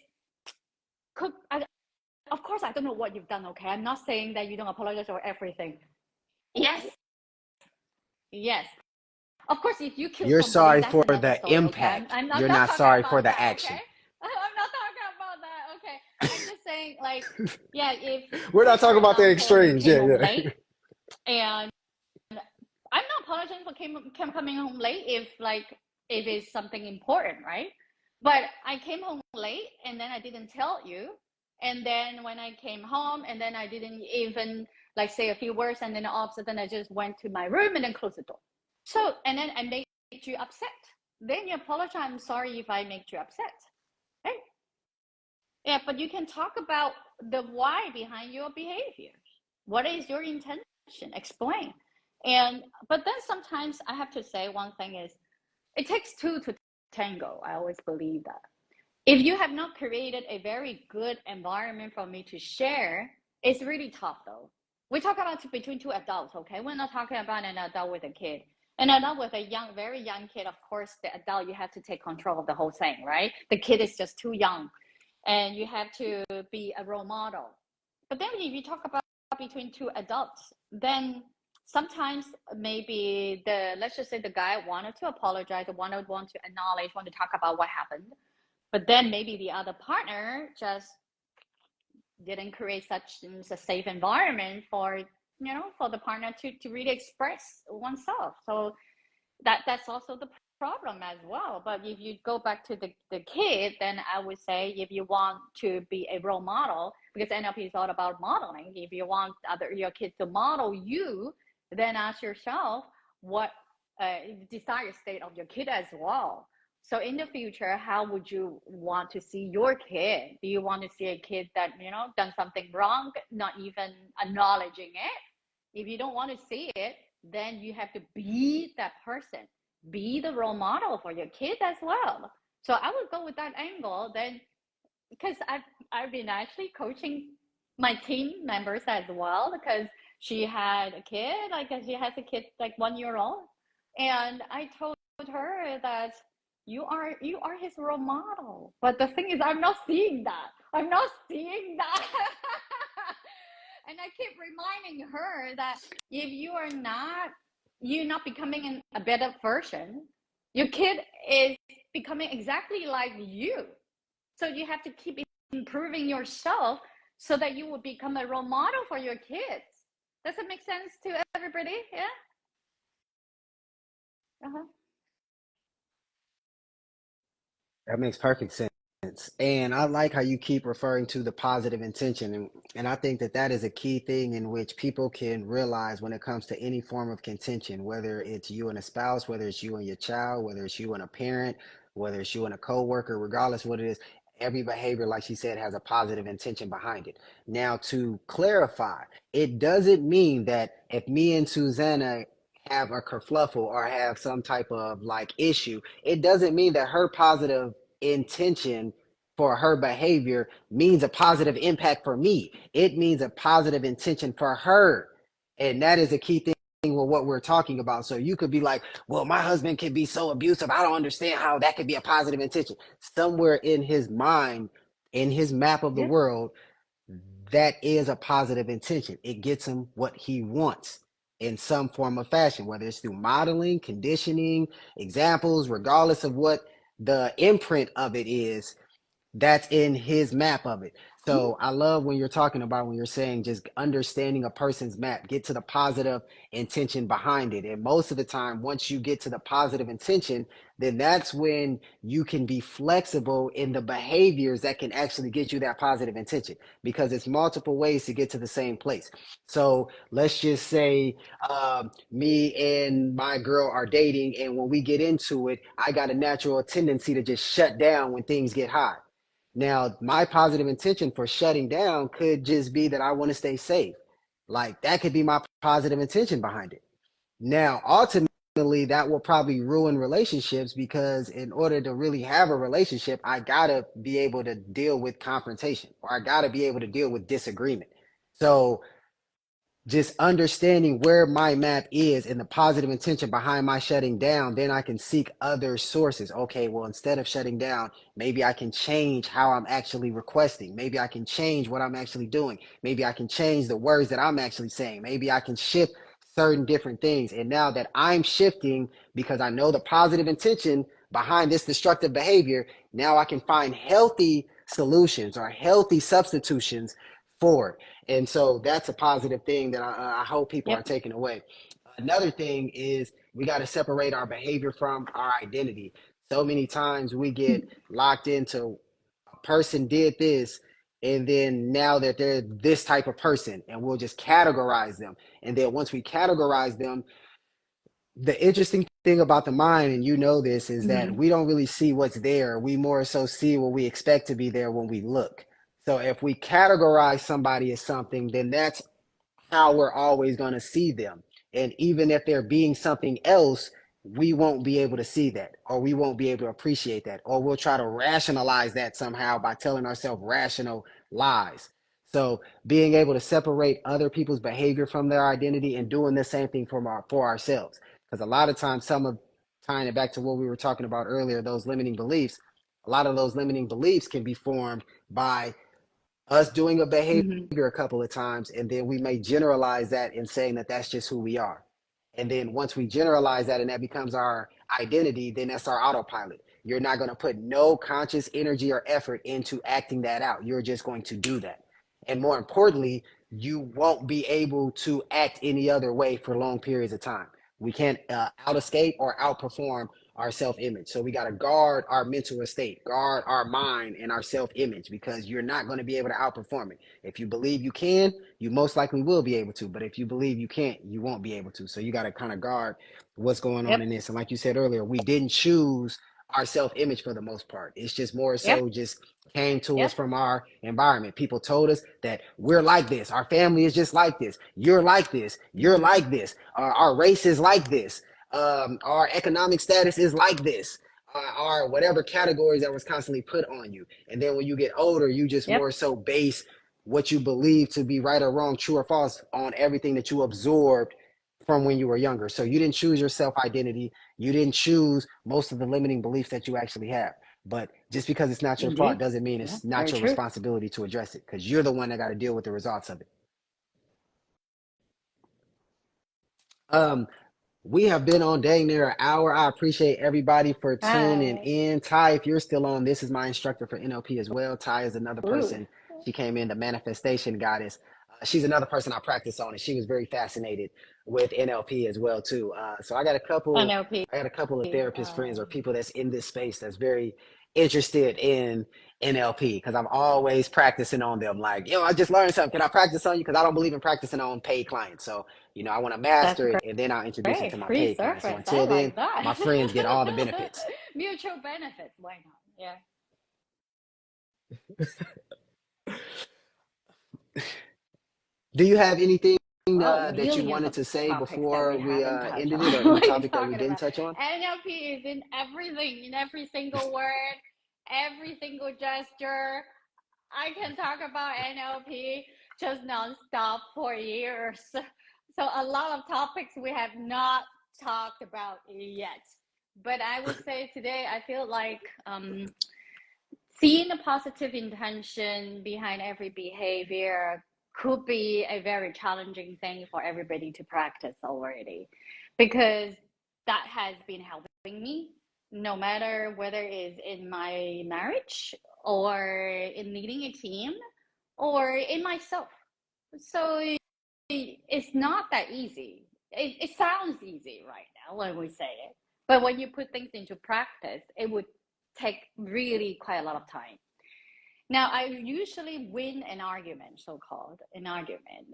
of course, I don't know what you've done. Okay, I'm not saying that you don't apologize for everything. Yes, yes. Of course, if you kill You're somebody, sorry that's for another the story. Okay, impact. I'm You're not not talking sorry for about the that. Okay, action. I'm not talking about that. Okay, I'm just saying, like, yeah, if, We're not say for talking about the example, you extremes. came Yeah, home yeah. late, and I'm not apologizing for coming home late if, like, if it's something important, right? But I came home late and then I didn't tell you, and then when I came home and then I didn't even like say a few words, and then all of a sudden I just went to my room and then closed the door. So and then I made you upset. Then you apologize. I'm sorry if I made you upset, right? Yeah, but you can talk about the why behind your behavior. What is your intention? Explain. And but then sometimes I have to say one thing is, it takes two to tango. I always believe that. If you have not created a very good environment for me to share, it's really tough though. We talk about between two adults, okay? We're not talking about an adult with a kid. An adult with a young, very young kid, of course, the adult, you have to take control of the whole thing, right? The kid is just too young and you have to be a role model. But then if you talk about between two adults, then sometimes maybe let's just say the guy wanted to apologize, want to acknowledge, want to talk about what happened, but then maybe the other partner just didn't create such a safe environment for, for the partner to really express oneself. So that's also the problem as well. But if you go back to the kid, then I would say if you want to be a role model, because NLP is all about modeling, if you want your kids to model you, then ask yourself what desired state of your kid as well. So in the future, how would you want to see your kid? Do you want to see a kid that, done something wrong, not even acknowledging it? If you don't want to see it, then you have to be that person, be the role model for your kid as well. So I would go with that angle then, because I've been actually coaching my team members as well, because she had a kid, like she has a kid like 1 year old, and I told her that you are his role model. But the thing is, I'm not seeing that. I'm not seeing that. And I keep reminding her that if you're not becoming a better version, your kid is becoming exactly like you. So you have to keep improving yourself so that you will become a role model for your kids. Does it make sense to everybody? Yeah. Uh-huh. That makes perfect sense. And I like how you keep referring to the positive intention. And I think that that is a key thing in which people can realize when it comes to any form of contention, whether it's you and a spouse, whether it's you and your child, whether it's you and a parent, whether it's you and a coworker, regardless of what it is, every behavior, like she said, has a positive intention behind it. Now, to clarify, it doesn't mean that if me and Susanna have a kerfluffle or have some type of like issue, it doesn't mean that her positive intention for her behavior means a positive impact for me. It means a positive intention for her. And that is a key thing with what we're talking about. So you could be like, well, my husband can be so abusive. I don't understand how that could be a positive intention. Somewhere in his mind, in his map of the Yep. world, that is a positive intention. It gets him what he wants in some form of fashion, whether it's through modeling, conditioning, examples, regardless of what the imprint of it is, that's in his map of it. Mm-hmm. So I love when you're talking about when you're saying just understanding a person's map, get to the positive intention behind it. And most of the time, once you get to the positive intention, then that's when you can be flexible in the behaviors that can actually get you that positive intention, because it's multiple ways to get to the same place. So let's just say me and my girl are dating, and when we get into it, I got a natural tendency to just shut down when things get hot. Now, my positive intention for shutting down could just be that I want to stay safe. Like that could be my positive intention behind it. Now, ultimately, that will probably ruin relationships because in order to really have a relationship, I gotta be able to deal with confrontation or I gotta be able to deal with disagreement. So just understanding where my map is and the positive intention behind my shutting down, then I can seek other sources. Okay, well, instead of shutting down, maybe I can change how I'm actually requesting. Maybe I can change what I'm actually doing. Maybe I can change the words that I'm actually saying. Maybe I can shift certain different things. And now that I'm shifting because I know the positive intention behind this destructive behavior, now I can find healthy solutions or healthy substitutions for it. And so that's a positive thing that I hope people are Yep. taking away. Another thing is we got to separate our behavior from our identity. So many times we get locked into a person did this, and then now that they're this type of person, and we'll just categorize them. And then once we categorize them, the interesting thing about the mind, and you know this, is that Mm-hmm. we don't really see what's there. We more so see what we expect to be there when we look. So if we categorize somebody as something, then that's how we're always going to see them. And even if they're being something else, we won't be able to see that, or we won't be able to appreciate that, or we'll try to rationalize that somehow by telling ourselves rational lies. So being able to separate other people's behavior from their identity and doing the same thing for ourselves. Because a lot of times, some of tying it back to what we were talking about earlier, those limiting beliefs, a lot of those limiting beliefs can be formed by us doing a behavior Mm-hmm. a couple of times, and then we may generalize that in saying that that's just who we are. And then once we generalize that and that becomes our identity, then that's our autopilot. You're not going to put no conscious energy or effort into acting that out. You're just going to do that. And more importantly, you won't be able to act any other way for long periods of time. We can't out escape or outperform our self image. So we got to guard our mental estate, guard our mind and our self image, because you're not going to be able to outperform it. If you believe you can, you most likely will be able to. But if you believe you can't, you won't be able to. So you got to kind of guard what's going on Yep. in this. And like you said earlier, we didn't choose our self image for the most part. It's just more Yep. so just came to us Yep. from our environment. People told us that we're like this. Our family is just like this. You're like this. You're like this. Our race is like this. Our economic status is like this. Our whatever categories that was constantly put on you. And then when you get older, you just Yep. more so base what you believe to be right or wrong, true or false, on everything that you absorbed from when you were younger. So you didn't choose your self identity. You didn't choose most of the limiting beliefs that you actually have. But just because it's not your fault Indeed. doesn't mean Yeah. it's not Very your true. responsibility to address it, because you're the one that got to deal with the results of it. Um, We have been on dang near an hour. I appreciate everybody for tuning Hi. in. Ty, if you're still on, this is my instructor for NLP as well. Ty is another Ooh. person. She came in, the manifestation goddess. She's another person I practice on, and she was very fascinated with NLP as well too. So NLP. I got a couple of therapist friends or people that's in this space that's very interested in NLP, because I'm always practicing on them. Like, yo, I just learned something. Can I practice on you? Because I don't believe in practicing on paid clients. So I want to That's master it, and then I'll introduce it great. to my Free paid clients. So service. I until then, like that. my friends get all the benefits. Mutual benefits. Why not? Yeah. Do you have anything Well, that you millions wanted of to say topics that before we we haven't touched ended on. it, or any What are you topic that we talking didn't about? touch on? NLP is in everything, in every single word, every single gesture. I can talk about NLP just nonstop for years. So a lot of topics we have not talked about yet. But I would say today I feel like seeing a positive intention behind every behavior could be a very challenging thing for everybody to practice already, because that has been helping me no matter whether it's in my marriage or in leading a team or in myself. So it's not that easy. It sounds easy right now when we say it, but when you put things into practice, it would take really quite a lot of time. Now, I usually win an argument, so called an argument,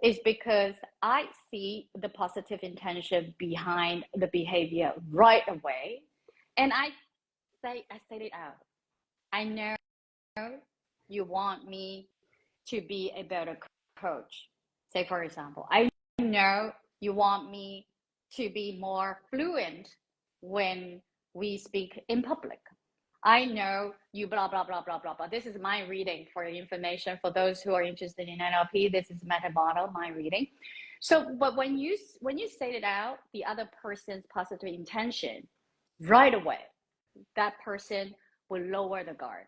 is because I see the positive intention behind the behavior right away. And I say it out. I know you want me to be a better coach. Say, for example, I know you want me to be more fluent when we speak in public. I know you blah blah blah blah blah blah. This is my reading for your information. For those who are interested in NLP, this is meta model, my reading. So, but when you say it out, the other person's positive intention, right away, that person will lower the guard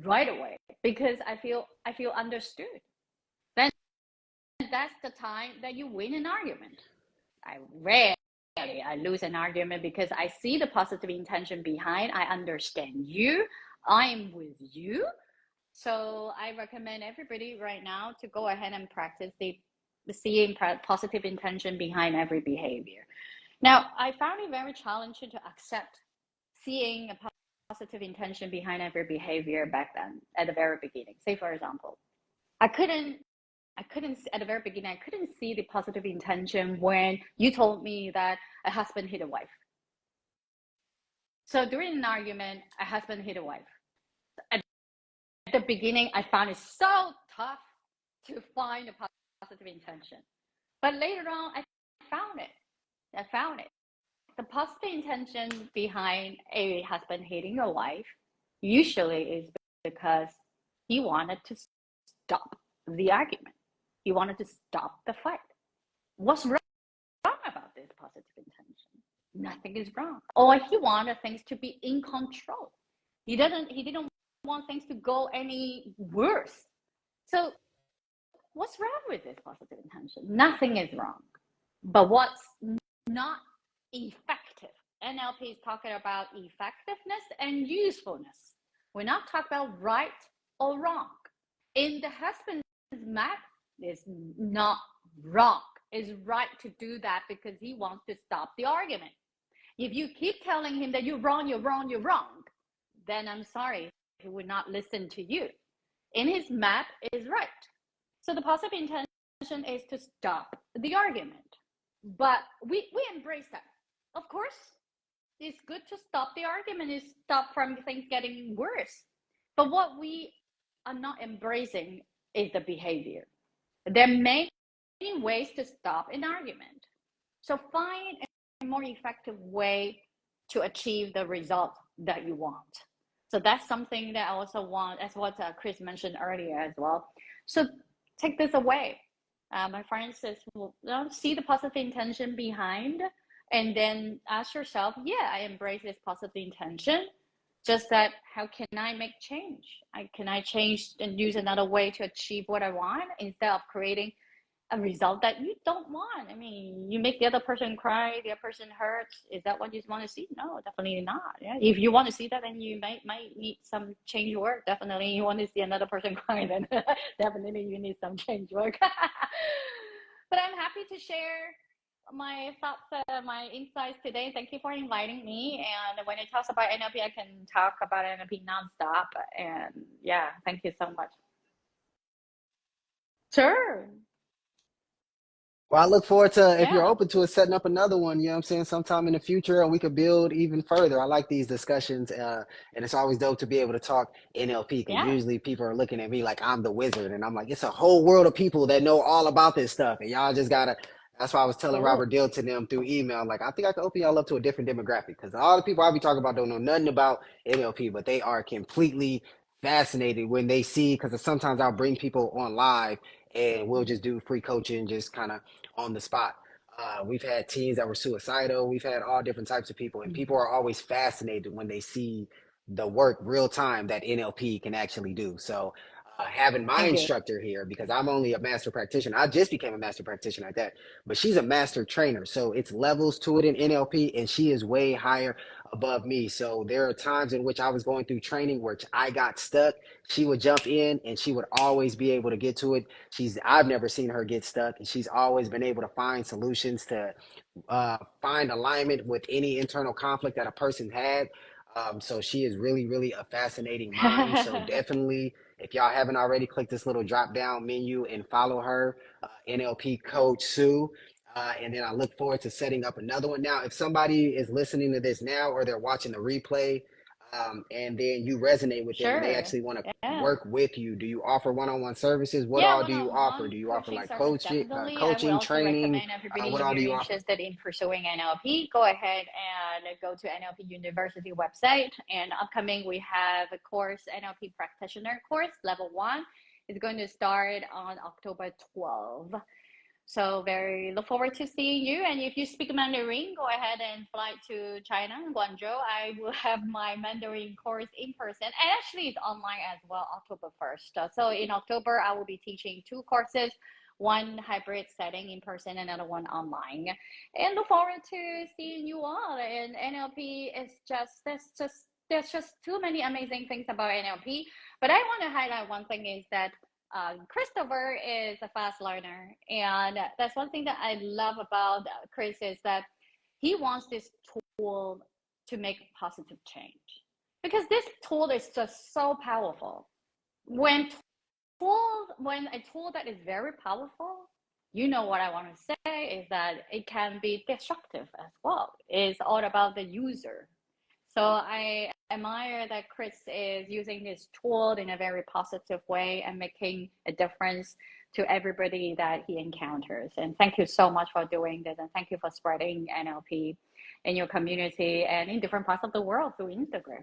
right away, because I feel understood. Then that's the time that you win an argument. I rarely I lose an argument because I see the positive intention behind. I understand you. I am with you. So I recommend everybody right now to go ahead and practice the seeing positive intention behind every behavior. Now, I found it very challenging to accept seeing a positive intention behind every behavior back then at the very beginning. Say, for example, I couldn't I couldn't at the very beginning. I couldn't see the positive intention when you told me that a husband hit a wife. So during an argument, a husband hit a wife. At the beginning, I found it so tough to find a positive intention. But later on, I found it. I found it. The positive intention behind a husband hitting a wife usually is because he wanted to stop the argument. He wanted to stop the fight. What's wrong about this positive intention? Nothing is wrong. Or he wanted things to be in control. He didn't want things to go any worse. So what's wrong with this positive intention? Nothing is wrong. But what's not effective? NLP is talking about effectiveness and usefulness. We're not talking about right or wrong. In the husband's map, it's not wrong. is right to do that because he wants to stop the argument. If you keep telling him that you're wrong, you're wrong, you're wrong, then I'm sorry, he would not listen to you. In his map is right. So the positive intention is to stop the argument. But we embrace that. Of course, it's good to stop the argument, is stop from things getting worse. But what we are not embracing is the behavior. There are many ways to stop an argument. So find a more effective way to achieve the result that you want. So that's something that I also want, as what Chris mentioned earlier as well. So take this away. My friend says, well, see the positive intention behind, and then ask yourself, yeah, I embrace this positive intention. Just that, how can I make change? Can I change and use another way to achieve what I want instead of creating a result that you don't want? I mean, you make the other person cry, the other person hurts. Is that what you want to see? No, definitely not. Yeah, if you want to see that, then you might need some change work. Definitely, you want to see another person cry, then definitely you need some change work. But I'm happy to share my thoughts, my insights today. Thank you for inviting me. And when it talks about NLP, I can talk about NLP nonstop. And yeah, thank you so much. Sure. Well, I look forward to, if you're Yeah. open to it, setting up another one, you know what I'm saying, sometime in the future, and we could build even further. I like these discussions, and it's always dope to be able to talk NLP because Yeah. usually people are looking at me like I'm the wizard, and I'm like, it's a whole world of people that know all about this stuff, and y'all just gotta. That's why I was telling Cool. Robert Dill to them through email, like, I think I can open y'all up to a different demographic because all the people I be talking about don't know nothing about NLP, but they are completely fascinated when they see, because sometimes I'll bring people on live and we'll just do free coaching, just kind of on the spot. We've had teens that were suicidal. We've had all different types of people, and people are always fascinated when they see the work real time that NLP can actually do. So, having my Thank you. instructor here, because I'm only a master practitioner, I just became a master practitioner at that, but she's a master trainer. So, it's levels to it in NLP, and she is way higher above me. So, there are times in which I was going through training where I got stuck. She would jump in and she would always be able to get to it. I've never seen her get stuck, and she's always been able to find solutions to find alignment with any internal conflict that a person had. So she is really, really a fascinating mind. So definitely, if y'all haven't already, click this little drop down menu and follow her, NLP Coach Sue. And then I look forward to setting up another one. Now, if somebody is listening to this now or they're watching the replay, and then you resonate with them and they Sure. actually want to Yeah. work with you, do you offer one-on-one services? What Yeah, all do you offer? one-on-one Do you offer coaching like service definitely. I will coaching, also training? recommend everybody, What if all do you're you offer? interested in pursuing NLP, go ahead and go to NLP University website. And upcoming, we have a course, NLP practitioner course, level one. It's going to start on October 12th. So very look forward to seeing you. And if you speak Mandarin, go ahead and fly to China, Guangzhou. I will have my Mandarin course in person. And actually, it's online as well, October 1st. So in October, I will be teaching two courses, one hybrid setting in person, another one online. And look forward to seeing you all. And NLP is just, there's just too many amazing things about NLP. But I want to highlight one thing is that Christopher is a fast learner, and that's one thing that I love about Chris is that he wants this tool to make positive change because this tool is just so powerful. When when a tool that is very powerful, you know what I want to say is that it can be destructive as well. It's all about the user. So I admire that Chris is using this tool in a very positive way and making a difference to everybody that he encounters. And thank you so much for doing this. And thank you for spreading NLP in your community and in different parts of the world through Instagram.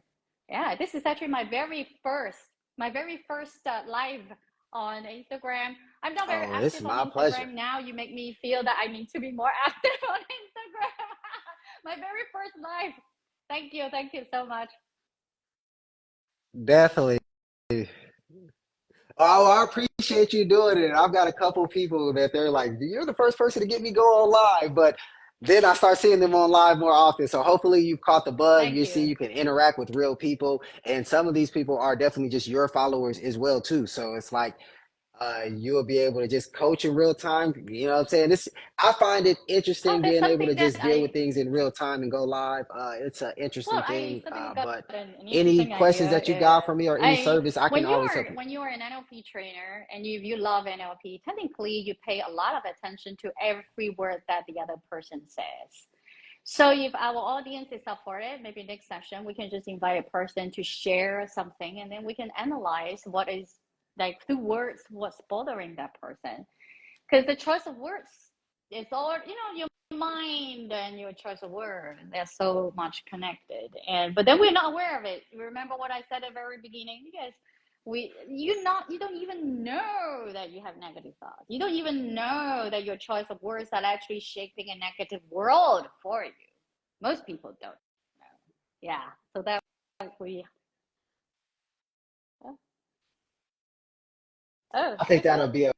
Yeah, this is actually my very first live on Instagram. I'm not very Oh, this is active on my pleasure. Instagram now. You make me feel that I need to be more active on Instagram. My very first live. Thank you. Thank you so much. Definitely. Oh, I appreciate you doing it. I've got a couple people that they're like, you're the first person to get me going live, but then I start seeing them on live more often. So hopefully you've caught the bug. Thank You see, you. you can interact with real people, and some of these people are definitely just your followers as well too. So it's like You'll be able to just coach in real time. You know what I'm saying? This I find it Oh, interesting there's being able something to that just deal with I things in real time and go live. It's an interesting well, I thing. suddenly got But an any interesting questions idea. that you got for me or any I service, I can always help you. when you are an NLP trainer and you love NLP, technically you pay a lot of attention to every word that the other person says. So if our audience is up for it, maybe next session we can just invite a person to share something, and then we can analyze what is like through words what's bothering that person. Because the choice of words is all, your mind and your choice of word, they're so much connected. And but then we're not aware of it. You remember what I said at the very beginning? You guys, you don't even know that you have negative thoughts. You don't even know that your choice of words are actually shaping a negative world for you. Most people don't know. Yeah. So that we oh, oh, I think okay. that'll be a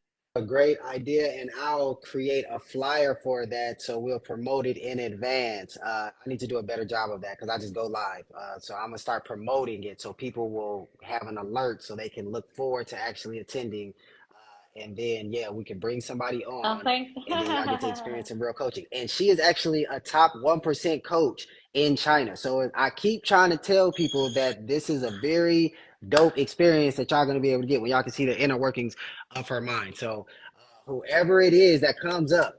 great idea, and I'll create a flyer for that so we'll promote it in advance. I need to do a better job of that because I just go live. So I'm gonna start promoting it so people will have an alert so they can look forward to actually attending. And then, yeah, we can bring somebody Oh, on, thanks. and then y'all get to experience some real coaching. And she is actually a top 1% coach in China. So I keep trying to tell people that this is a very dope experience that y'all gonna be able to get when y'all can see the inner workings of her mind. So whoever it is that comes up,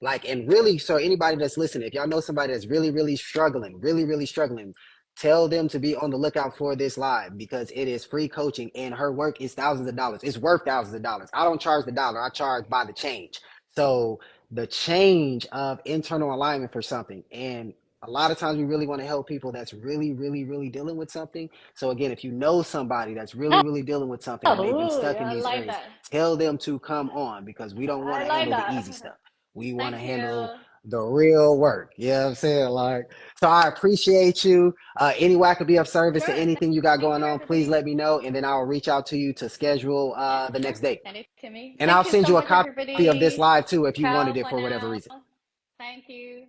like, and really, so anybody that's listening, if y'all know somebody that's really struggling, really struggling, tell them to be on the lookout for this live because it is free coaching and her work is thousands of dollars. It's worth thousands of dollars. I don't charge the dollar, I charge by the change. So the change of internal alignment for something. And a lot of times we really want to help people that's really dealing with something. So again, if you know somebody that's really dealing with something and they've been Oh, stuck yeah, in I these like areas, that. tell them to come on because we don't want I to like handle the easy that. stuff. We want to Thank handle you. the real work. You know what I'm saying? Like, so I appreciate you. Any way I could be of service to Sure. anything you got Thank going you, on, please let everybody. me know. And then I'll reach out to you to schedule Yeah, the sure. next date. Send it to me. And I'll Thank you send so you a much, copy of this everybody. live too if you Ciao wanted it for for whatever now. reason. Thank you.